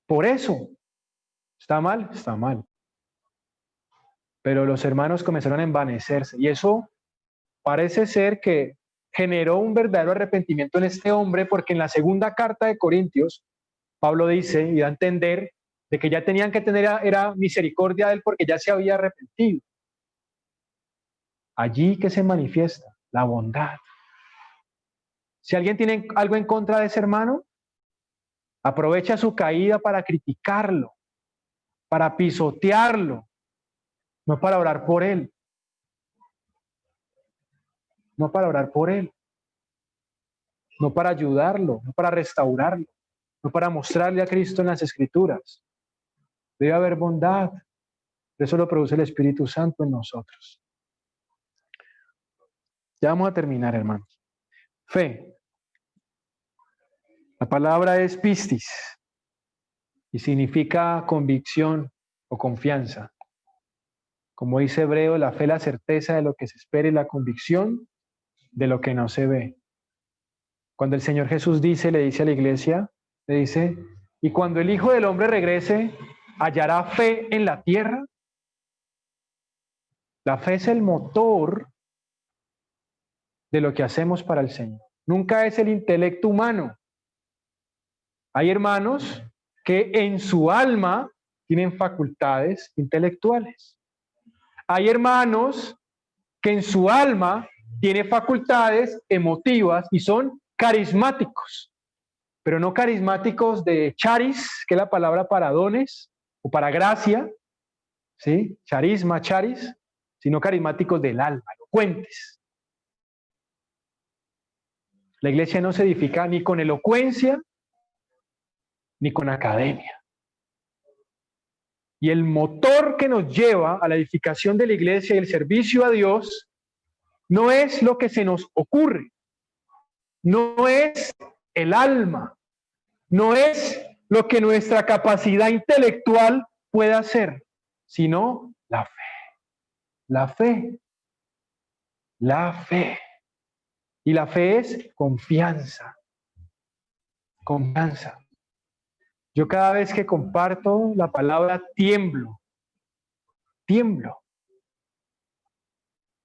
Por eso. ¿Está mal? Está mal. Pero los hermanos comenzaron a envanecerse. Y eso parece ser que generó un verdadero arrepentimiento en este hombre, porque en la segunda carta de Corintios, Pablo dice y da a entender de que ya tenían que tener era misericordia de él porque ya se había arrepentido. Allí que se manifiesta la bondad. Si alguien tiene algo en contra de ese hermano, aprovecha su caída para criticarlo, para pisotearlo, no para orar por él. No para orar por él. No para ayudarlo, no para restaurarlo, no para mostrarle a Cristo en las Escrituras. Debe haber bondad. Eso lo produce el Espíritu Santo en nosotros. Ya vamos a terminar, hermanos. Fe. La palabra es pistis y significa convicción o confianza. Como dice Hebreo, la fe es la certeza de lo que se espera y la convicción de lo que no se ve. Cuando el Señor Jesús le dice a la iglesia, le dice, y cuando el Hijo del Hombre regrese, ¿hallará fe en la tierra? La fe es el motor de lo que hacemos para el Señor. Nunca es el intelecto humano. Hay hermanos que en su alma tienen facultades intelectuales. Hay hermanos que en su alma tienen facultades emotivas y son carismáticos, pero no carismáticos de charis, que es la palabra para dones o para gracia, ¿sí? Charisma, charis, sino carismáticos del alma, elocuentes. La iglesia no se edifica ni con elocuencia ni con academia. Y el motor que nos lleva a la edificación de la iglesia y el servicio a Dios no es lo que se nos ocurre, no es el alma, no es lo que nuestra capacidad intelectual puede hacer, sino la fe. La fe. La fe. Y la fe es confianza. Confianza. Yo cada vez que comparto la palabra tiemblo. Tiemblo.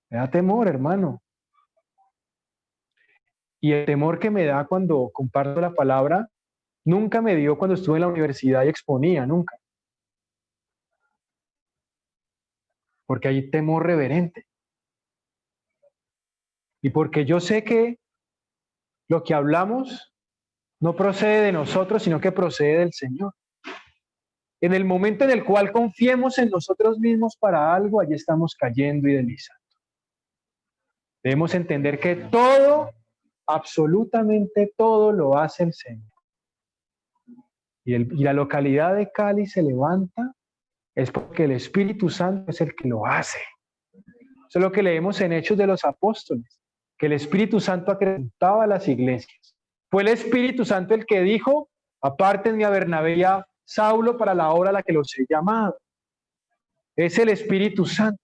Me da temor, hermano. Y el temor que me da cuando comparto la palabra, nunca me dio cuando estuve en la universidad y exponía, nunca. Porque hay temor reverente. Y porque yo sé que lo que hablamos no procede de nosotros, sino que procede del Señor. En el momento en el cual confiemos en nosotros mismos para algo, allí estamos cayendo y deslizando. Debemos entender que todo, absolutamente todo lo hace el Señor. Y la localidad de Cali se levanta es porque el Espíritu Santo es el que lo hace. Eso es lo que leemos en Hechos de los Apóstoles, que el Espíritu Santo acrecentaba a las iglesias. Fue el Espíritu Santo el que dijo, apártenme a Bernabé y a Saulo para la obra a la que los he llamado. Es el Espíritu Santo.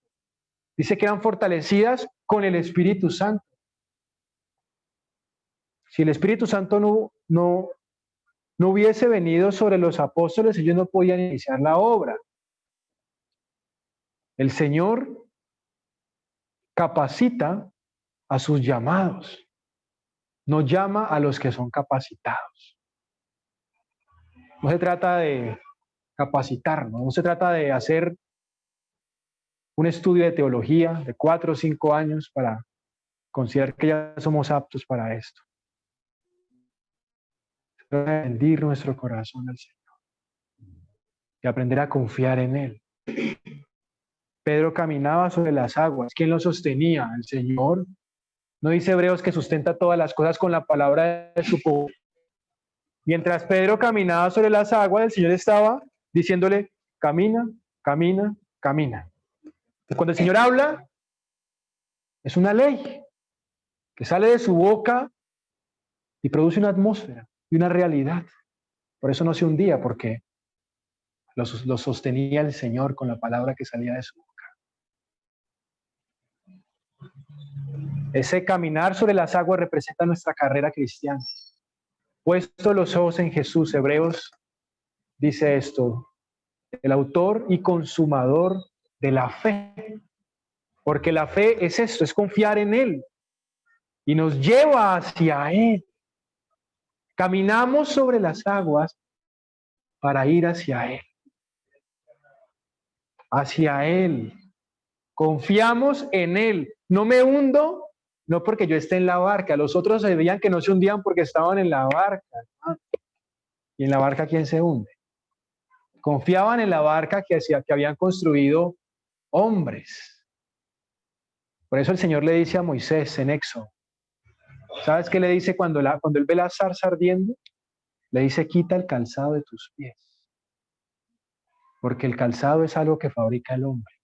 Dice que eran fortalecidas con el Espíritu Santo. Si el Espíritu Santo no hubiese venido sobre los apóstoles, ellos no podían iniciar la obra. El Señor capacita a sus llamados. No llama a los que son capacitados. No se trata de capacitarnos, no se trata de hacer un estudio de teología de 4 o 5 años para considerar que ya somos aptos para esto. Se rendir nuestro corazón al Señor y aprender a confiar en Él. Pedro caminaba sobre las aguas. ¿Quién lo sostenía? El Señor. ¿No dice Hebreos que sustenta todas las cosas con la palabra de su poder? Mientras Pedro caminaba sobre las aguas, el Señor estaba diciéndole, camina, camina, camina. Cuando el Señor habla, es una ley que sale de su boca y produce una atmósfera y una realidad. Por eso no se hundía, porque lo sostenía el Señor con la palabra que salía de su boca. Ese caminar sobre las aguas representa nuestra carrera cristiana. Puesto los ojos en Jesús, Hebreos dice esto, el autor y consumador de la fe. Porque la fe es esto, es confiar en Él y nos lleva hacia Él. Caminamos sobre las aguas para ir hacia Él. Hacia Él. Confiamos en Él. No me hundo, no porque yo esté en la barca. Los otros se veían que no se hundían porque estaban en la barca. ¿Y en la barca quién se hunde? Confiaban en la barca que habían construido hombres. Por eso el Señor le dice a Moisés en Éxodo, ¿sabes qué le dice cuando él ve la zarza ardiendo? Le dice, quita el calzado de tus pies. Porque el calzado es algo que fabrica el hombre.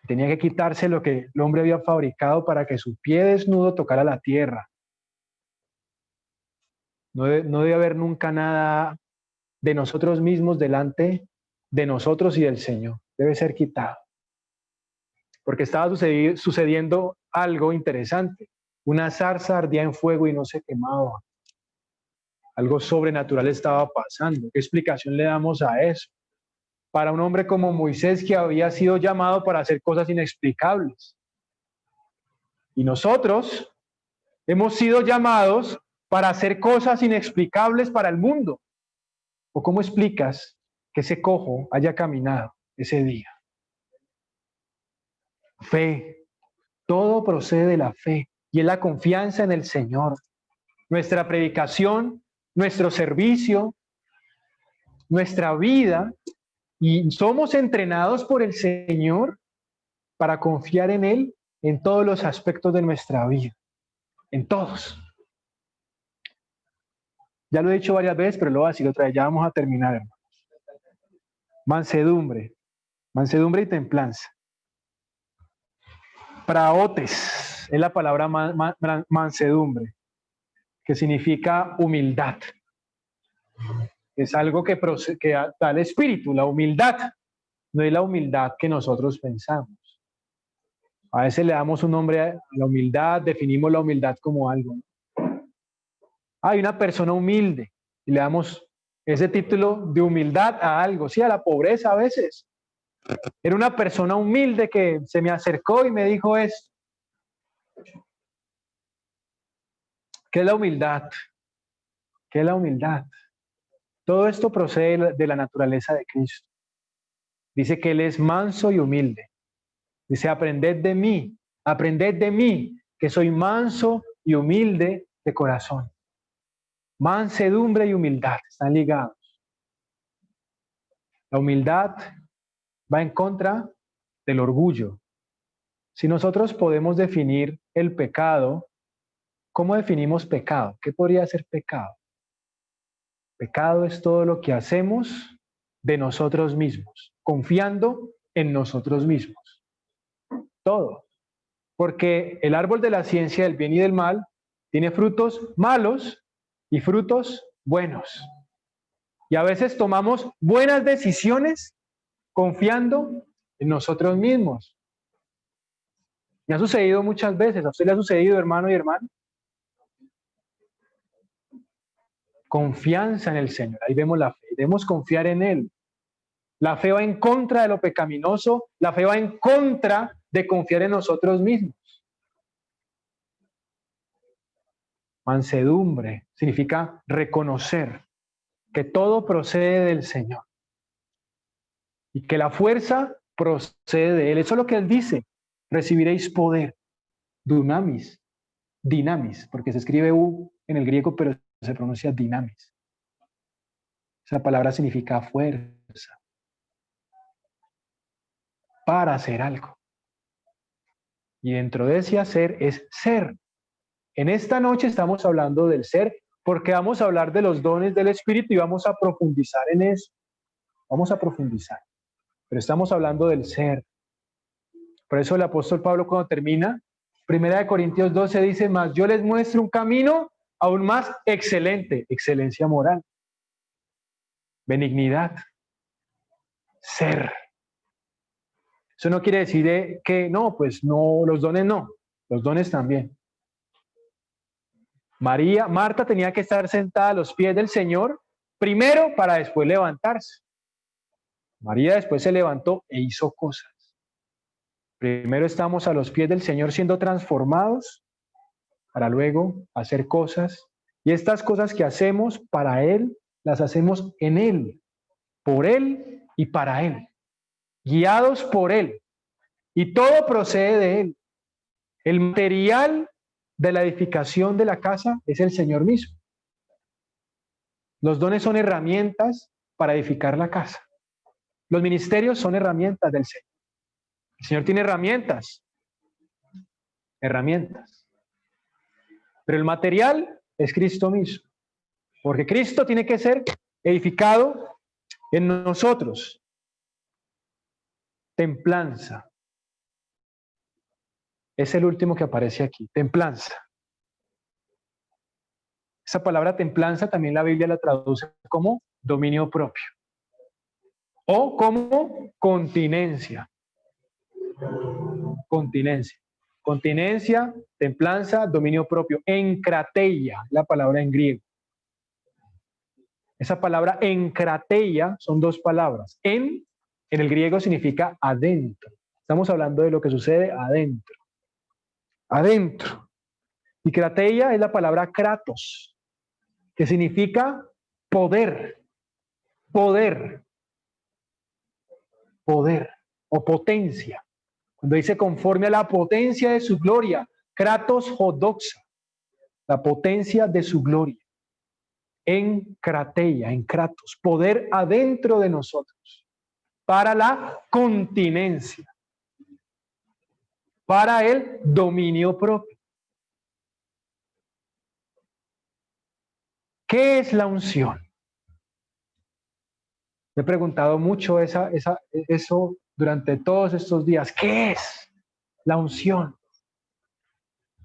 Tenía que quitarse lo que el hombre había fabricado para que su pie desnudo tocara la tierra. No debe haber nunca nada de nosotros mismos delante de nosotros y del Señor. Debe ser quitado. Porque estaba sucediendo algo interesante. Una zarza ardía en fuego y no se quemaba. Algo sobrenatural estaba pasando. ¿Qué explicación le damos a eso? Para un hombre como Moisés, que había sido llamado para hacer cosas inexplicables. Y nosotros hemos sido llamados para hacer cosas inexplicables para el mundo. ¿O cómo explicas que ese cojo haya caminado ese día? Fe. Todo procede de la fe y es la confianza en el Señor. Nuestra predicación, nuestro servicio, nuestra vida, y somos entrenados por el Señor para confiar en Él en todos los aspectos de nuestra vida, en todos. Ya lo he dicho varias veces, pero lo voy a decir otra vez, ya vamos a terminar, hermanos. Mansedumbre y templanza. Praotes es la palabra mansedumbre, que significa humildad. Es algo que da el espíritu, la humildad. No es la humildad que nosotros pensamos. A veces le damos un nombre a la humildad, definimos la humildad como algo. Hay una persona humilde y le damos ese título de humildad a algo, sí, a la pobreza a veces. Era una persona humilde que se me acercó y me dijo esto. ¿Qué es la humildad? ¿Qué es la humildad? Todo esto procede de la naturaleza de Cristo. Dice que Él es manso y humilde. Dice, aprended de mí, que soy manso y humilde de corazón. Mansedumbre y humildad están ligados. La humildad va en contra del orgullo. Si nosotros podemos definir el pecado, ¿cómo definimos pecado? ¿Qué podría ser pecado? Pecado es todo lo que hacemos de nosotros mismos, confiando en nosotros mismos. Todo. Porque el árbol de la ciencia del bien y del mal tiene frutos malos y frutos buenos. Y a veces tomamos buenas decisiones confiando en nosotros mismos. Me ha sucedido muchas veces. ¿A usted le ha sucedido, hermano y hermana? Confianza en el Señor. Ahí vemos la fe. Debemos confiar en Él. La fe va en contra de lo pecaminoso. La fe va en contra de confiar en nosotros mismos. Mansedumbre significa reconocer que todo procede del Señor y que la fuerza procede de Él. Eso es lo que Él dice. Recibiréis poder, dunamis, dinamis, porque se escribe U en el griego, pero se pronuncia dinamis. Esa palabra significa fuerza para hacer algo. Y dentro de ese hacer es ser. En esta noche estamos hablando del ser, porque vamos a hablar de los dones del Espíritu y vamos a profundizar en eso. Vamos a profundizar. Pero estamos hablando del ser. Por eso el apóstol Pablo, cuando termina, 1 Corintios 12 dice: más yo les muestro un camino aún más excelente, excelencia moral, benignidad, ser. Eso no quiere decir que no, pues no, los dones también. Marta tenía que estar sentada a los pies del Señor, primero para después levantarse. María después se levantó e hizo cosas. Primero estamos a los pies del Señor siendo transformados, para luego hacer cosas. Y estas cosas que hacemos para Él, las hacemos en Él, por Él y para Él, guiados por Él. Y todo procede de Él. El material de la edificación de la casa es el Señor mismo. Los dones son herramientas para edificar la casa. Los ministerios son herramientas del Señor. El Señor tiene herramientas. Pero el material es Cristo mismo. Porque Cristo tiene que ser edificado en nosotros. Templanza. Es el último que aparece aquí. Templanza. Esa palabra templanza también la Biblia la traduce como dominio propio. O como continencia. Continencia, templanza, dominio propio. Enkrateia, la palabra en griego. Esa palabra enkrateia son dos palabras. En el griego significa adentro. Estamos hablando de lo que sucede adentro. Adentro. Y krateia es la palabra kratos, que significa poder. Poder o potencia. Cuando dice conforme a la potencia de su gloria, kratos hodoxa, la potencia de su gloria. En krateia, en kratos, poder adentro de nosotros, para la continencia, para el dominio propio. ¿Qué es la unción? Me he preguntado mucho eso durante todos estos días. ¿Qué es la unción?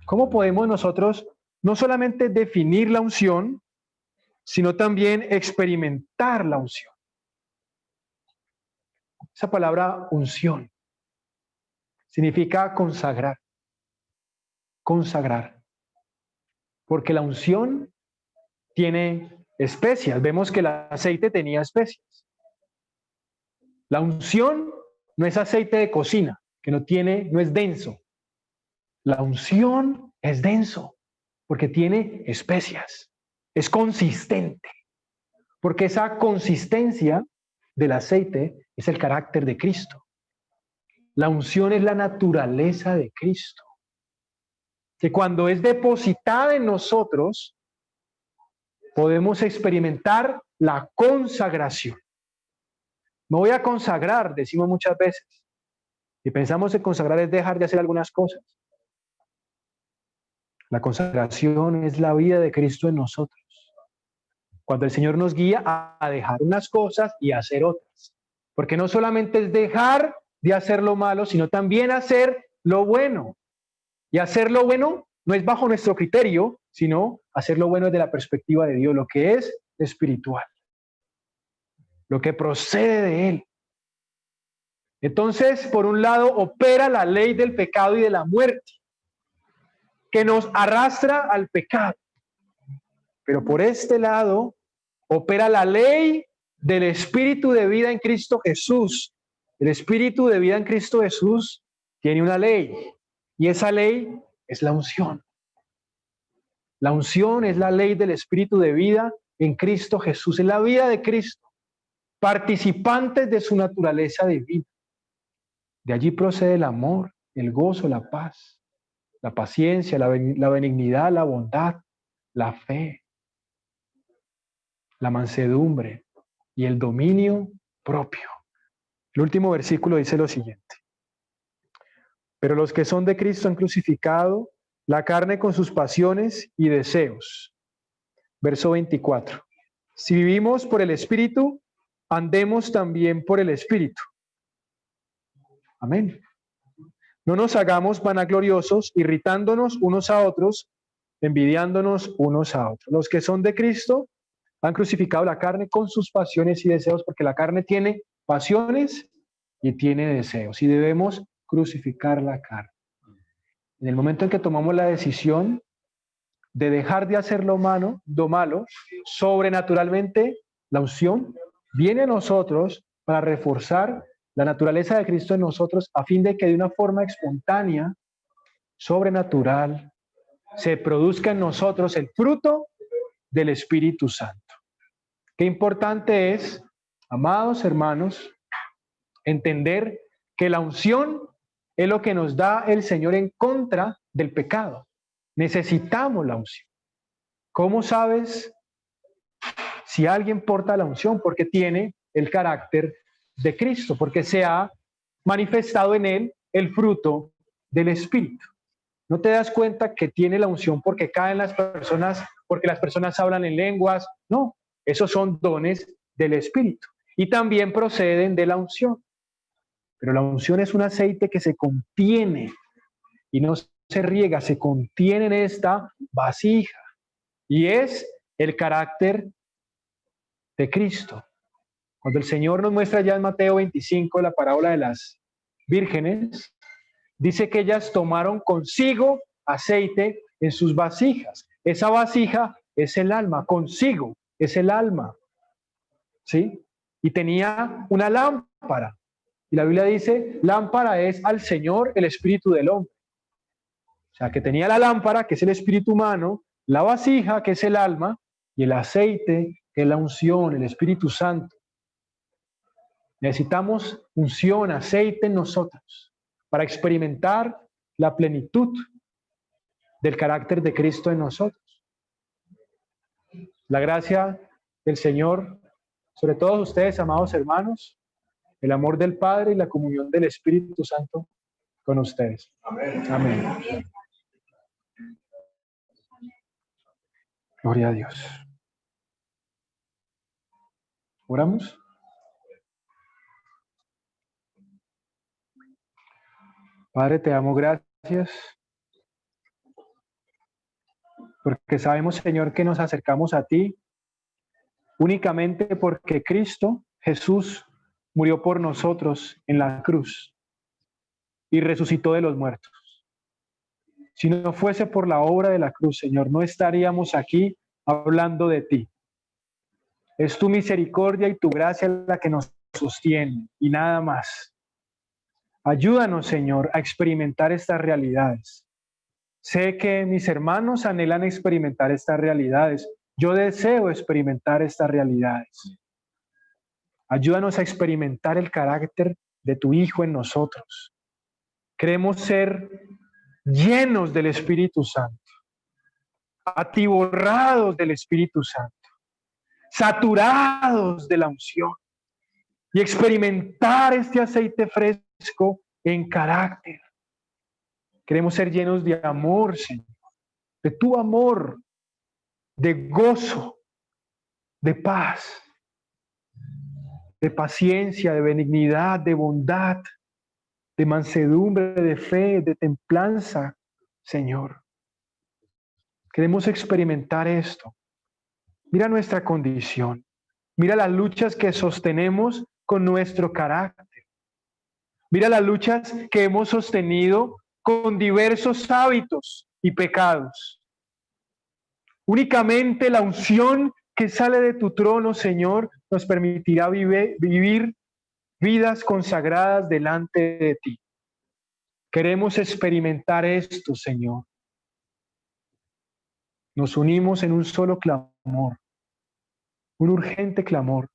¿Cómo podemos nosotros no solamente definir la unción, sino también experimentar la unción? Esa palabra unción significa consagrar. Consagrar. Porque la unción tiene especias. Vemos que el aceite tenía especias. La unción no es aceite de cocina, que no es denso. La unción es denso, porque tiene especias. Es consistente, porque esa consistencia del aceite es el carácter de Cristo. La unción es la naturaleza de Cristo, que cuando es depositada en nosotros, podemos experimentar la consagración. Me voy a consagrar, decimos muchas veces. Y pensamos que consagrar es dejar de hacer algunas cosas. La consagración es la vida de Cristo en nosotros. Cuando el Señor nos guía a dejar unas cosas y a hacer otras. Porque no solamente es dejar de hacer lo malo, sino también hacer lo bueno. Y hacer lo bueno no es bajo nuestro criterio, sino hacer lo bueno desde la perspectiva de Dios, lo que es espiritual. Lo que procede de Él. Entonces, por un lado, opera la ley del pecado y de la muerte, que nos arrastra al pecado. Pero por este lado, opera la ley del Espíritu de vida en Cristo Jesús. El Espíritu de vida en Cristo Jesús tiene una ley, y esa ley es la unción. La unción es la ley del Espíritu de vida en Cristo Jesús, es la vida de Cristo. Participantes de su naturaleza divina. De allí procede el amor, el gozo, la paz, la paciencia, la benignidad, la bondad, la fe, la mansedumbre y el dominio propio. El último versículo dice lo siguiente: pero los que son de Cristo han crucificado la carne con sus pasiones y deseos. Verso 24. Si vivimos por el Espíritu, andemos también por el Espíritu. Amén. No nos hagamos vanagloriosos, irritándonos unos a otros, envidiándonos unos a otros. Los que son de Cristo han crucificado la carne con sus pasiones y deseos, porque la carne tiene pasiones y tiene deseos, y debemos crucificar la carne. En el momento en que tomamos la decisión de dejar de hacer lo malo, sobrenaturalmente la unción viene a nosotros para reforzar la naturaleza de Cristo en nosotros, a fin de que de una forma espontánea, sobrenatural, se produzca en nosotros el fruto del Espíritu Santo. Qué importante es, amados hermanos, entender que la unción es lo que nos da el Señor en contra del pecado. Necesitamos la unción. ¿Cómo sabes si alguien porta la unción? Porque tiene el carácter de Cristo, porque se ha manifestado en él el fruto del Espíritu. No te das cuenta que tiene la unción porque caen las personas, porque las personas hablan en lenguas. No, esos son dones del Espíritu y también proceden de la unción. Pero la unción es un aceite que se contiene y no se riega, se contiene en esta vasija y es el carácter de Cristo. Cuando el Señor nos muestra ya en Mateo 25 la parábola de las vírgenes, dice que ellas tomaron consigo aceite en sus vasijas. Esa vasija es el alma, consigo es el alma, ¿sí? Y tenía una lámpara. Y la Biblia dice, lámpara es al Señor el espíritu del hombre. O sea, que tenía la lámpara, que es el espíritu humano, la vasija, que es el alma, y el aceite, que es la unción, el Espíritu Santo. Necesitamos unción, aceite en nosotros, para experimentar la plenitud del carácter de Cristo en nosotros. La gracia del Señor sobre todos ustedes, amados hermanos, el amor del Padre y la comunión del Espíritu Santo con ustedes. Amén. Amén. Gloria a Dios. ¿Oramos? Padre, te damos gracias porque sabemos, Señor, que nos acercamos a ti únicamente porque Cristo, Jesús, murió por nosotros en la cruz y resucitó de los muertos. Si no fuese por la obra de la cruz, Señor, no estaríamos aquí hablando de ti. Es tu misericordia y tu gracia la que nos sostiene y nada más. Ayúdanos, Señor, a experimentar estas realidades. Sé que mis hermanos anhelan experimentar estas realidades. Yo deseo experimentar estas realidades. Ayúdanos a experimentar el carácter de tu Hijo en nosotros. Queremos ser llenos del Espíritu Santo, atiborrados del Espíritu Santo, saturados de la unción y experimentar este aceite fresco en carácter. Queremos ser llenos de amor, Señor, de tu amor, de gozo, de paz, de paciencia, de benignidad, de bondad, de mansedumbre, de fe, de templanza, Señor. Queremos experimentar esto. Mira nuestra condición. Mira las luchas que sostenemos con nuestro carácter. Mira las luchas que hemos sostenido con diversos hábitos y pecados. Únicamente la unción que sale de tu trono, Señor, nos permitirá vivir vidas consagradas delante de ti. Queremos experimentar esto, Señor. Nos unimos en un solo clamor, un urgente clamor,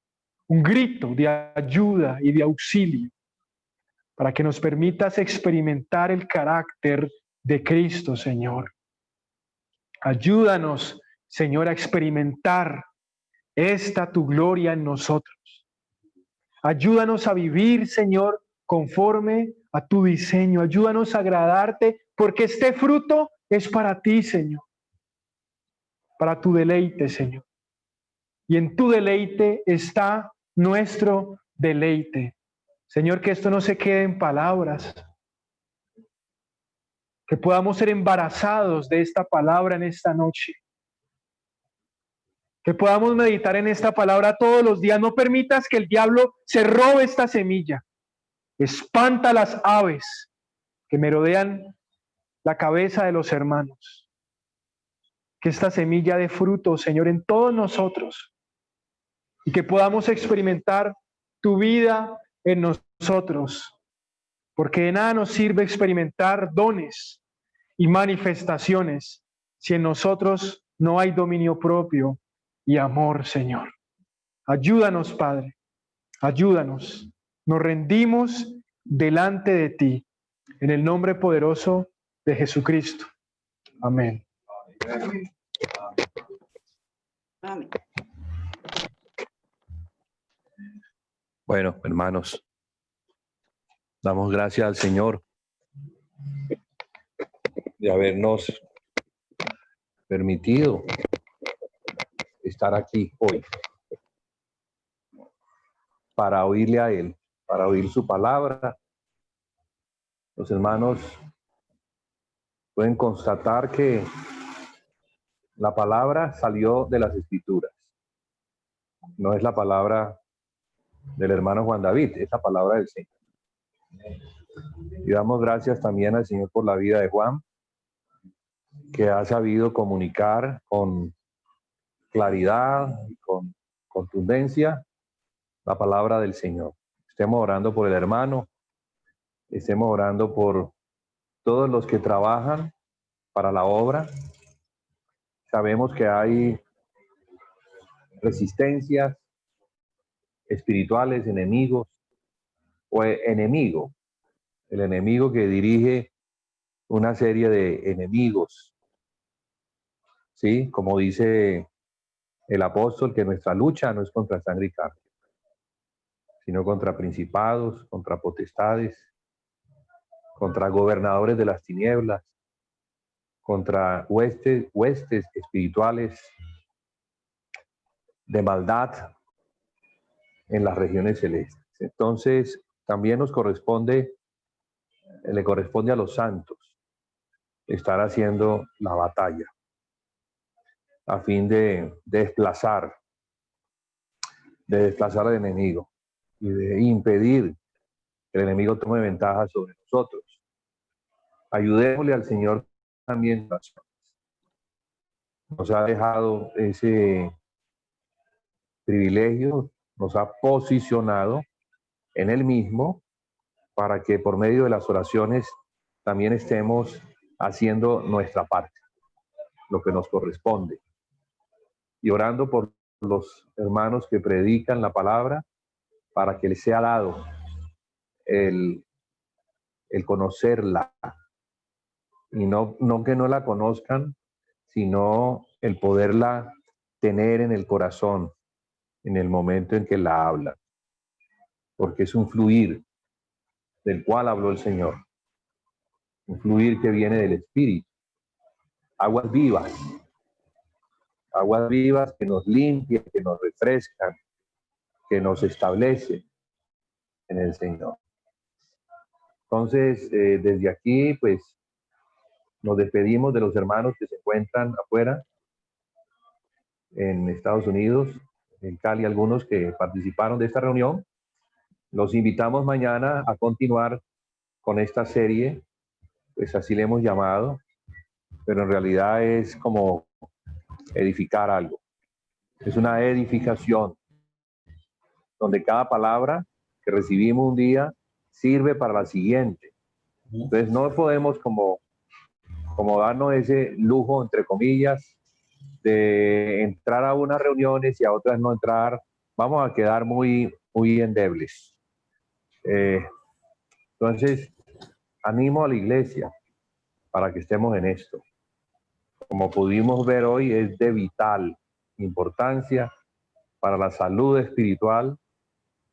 un grito de ayuda y de auxilio, para que nos permitas experimentar el carácter de Cristo, Señor. Ayúdanos, Señor, a experimentar esta tu gloria en nosotros. Ayúdanos a vivir, Señor, conforme a tu diseño. Ayúdanos a agradarte, porque este fruto es para ti, Señor. Para tu deleite, Señor. Y en tu deleite está nuestro deleite. Señor, que esto no se quede en palabras. Que podamos ser embarazados de esta palabra en esta noche. Que podamos meditar en esta palabra todos los días. No permitas que el diablo se robe esta semilla. Espanta las aves que merodean la cabeza de los hermanos. Que esta semilla dé fruto, Señor, en todos nosotros. Y que podamos experimentar tu vida en nosotros. Porque de nada nos sirve experimentar dones y manifestaciones si en nosotros no hay dominio propio y amor, Señor. Ayúdanos, Padre. Ayúdanos. Nos rendimos delante de ti. En el nombre poderoso de Jesucristo. Amén. Amén. Bueno, hermanos, damos gracias al Señor de habernos permitido estar aquí hoy para oírle a Él, para oír su palabra. Los hermanos pueden constatar que la palabra salió de las Escrituras. No es la palabra del hermano Juan David, es la palabra del Señor. Y damos gracias también al Señor por la vida de Juan, que ha sabido comunicar con claridad y con contundencia la palabra del Señor. Estemos orando por el hermano, estemos orando por todos los que trabajan para la obra. Sabemos que hay resistencias espirituales, enemigos o enemigo, el enemigo que dirige una serie de enemigos, ¿sí? Como dice el apóstol, que nuestra lucha no es contra sangre y carne, sino contra principados, contra potestades, contra gobernadores de las tinieblas, contra huestes espirituales de maldad en las regiones celestes. Entonces, también le corresponde a los santos estar haciendo la batalla a fin de desplazar al enemigo y de impedir que el enemigo tome ventaja sobre nosotros. Ayudémosle al Señor también. Nos ha dejado ese privilegio, nos ha posicionado en Él mismo para que por medio de las oraciones también estemos haciendo nuestra parte, lo que nos corresponde, y orando por los hermanos que predican la palabra para que les sea dado el conocerla, y no que no la conozcan, sino el poderla tener en el corazón en el momento en que la hablan, porque es un fluir del cual habló el Señor, un fluir que viene del Espíritu, aguas vivas que nos limpian, que nos refrescan, que nos establecen en el Señor. Entonces, desde aquí, pues, nos despedimos de los hermanos que se encuentran afuera, en Estados Unidos, en Cali, algunos que participaron de esta reunión. Los invitamos mañana a continuar con esta serie, pues así le hemos llamado, pero en realidad es como edificar algo. Es una edificación donde cada palabra que recibimos un día sirve para la siguiente. Entonces no podemos como darnos ese lujo, entre comillas, de entrar a unas reuniones y a otras no entrar. Vamos a quedar muy endebles. Entonces, animo a la iglesia para que estemos en esto. Como pudimos ver hoy, es de vital importancia para la salud espiritual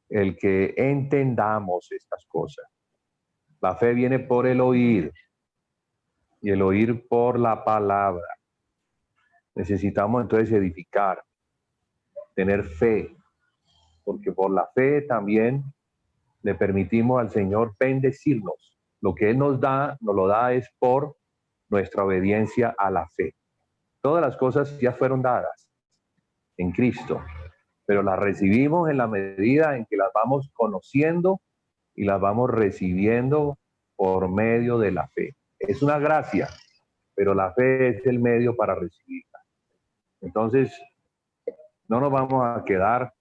el que entendamos estas cosas. La fe viene por el oír y el oír por la palabra. Necesitamos entonces edificar, tener fe, porque por la fe también le permitimos al Señor bendecirnos. Lo que Él nos lo da es por nuestra obediencia a la fe. Todas las cosas ya fueron dadas en Cristo, pero las recibimos en la medida en que las vamos conociendo y las vamos recibiendo por medio de la fe. Es una gracia, pero la fe es el medio para recibirla. Entonces, no nos vamos a quedar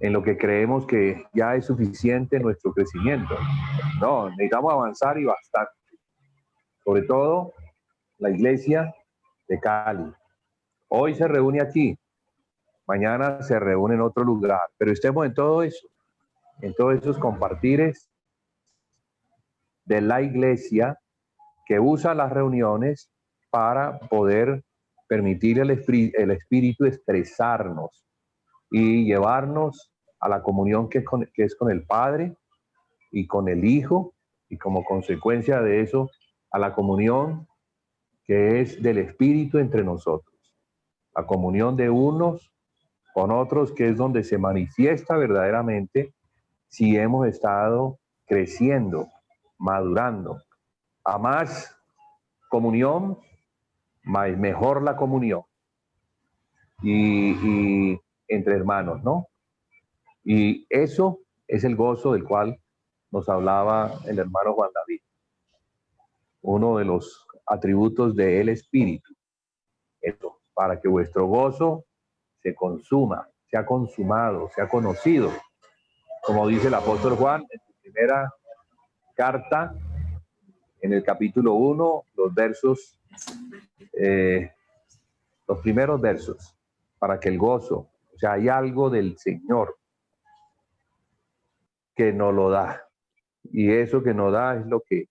en lo que creemos que ya es suficiente nuestro crecimiento. No, necesitamos avanzar y bastante. Sobre todo, la iglesia de Cali. Hoy se reúne aquí, mañana se reúne en otro lugar, pero estemos en todo eso, en todos esos compartires de la iglesia que usa las reuniones para poder permitir el Espíritu expresarnos y llevarnos a la comunión que es con el Padre y con el Hijo, y como consecuencia de eso, a la comunión que es del Espíritu entre nosotros. La comunión de unos con otros, que es donde se manifiesta verdaderamente si hemos estado creciendo, madurando. A más comunión, mejor la comunión. Y entre hermanos, ¿no? Y eso es el gozo del cual nos hablaba el hermano Juan David. Uno de los atributos del Espíritu. Eso, para que vuestro gozo se consuma, sea consumado, sea conocido. Como dice el apóstol Juan en su primera carta, en el capítulo 1, los primeros versos, para que el gozo, o sea, hay algo del Señor que nos lo da. Y eso que nos da es lo que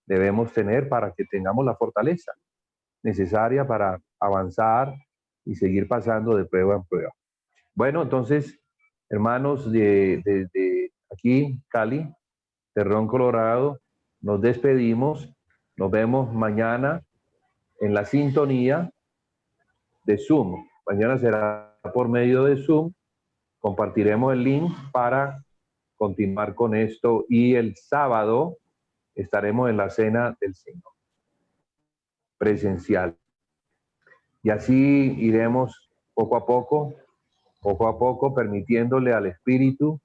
debemos tener para que tengamos la fortaleza necesaria para avanzar y seguir pasando de prueba en prueba. Bueno, entonces, hermanos de aquí, Cali, Terrón, Colorado, nos despedimos. Nos vemos mañana en la sintonía de Zoom. Mañana será por medio de Zoom. Compartiremos el link para continuar con esto y el sábado estaremos en la cena del Señor presencial. Y así iremos poco a poco, permitiéndole al Espíritu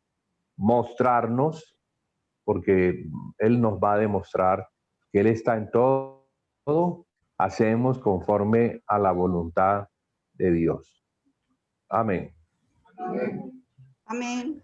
mostrarnos, porque Él nos va a demostrar que Él está en todo, hacemos conforme a la voluntad de Dios. Amén. Amén.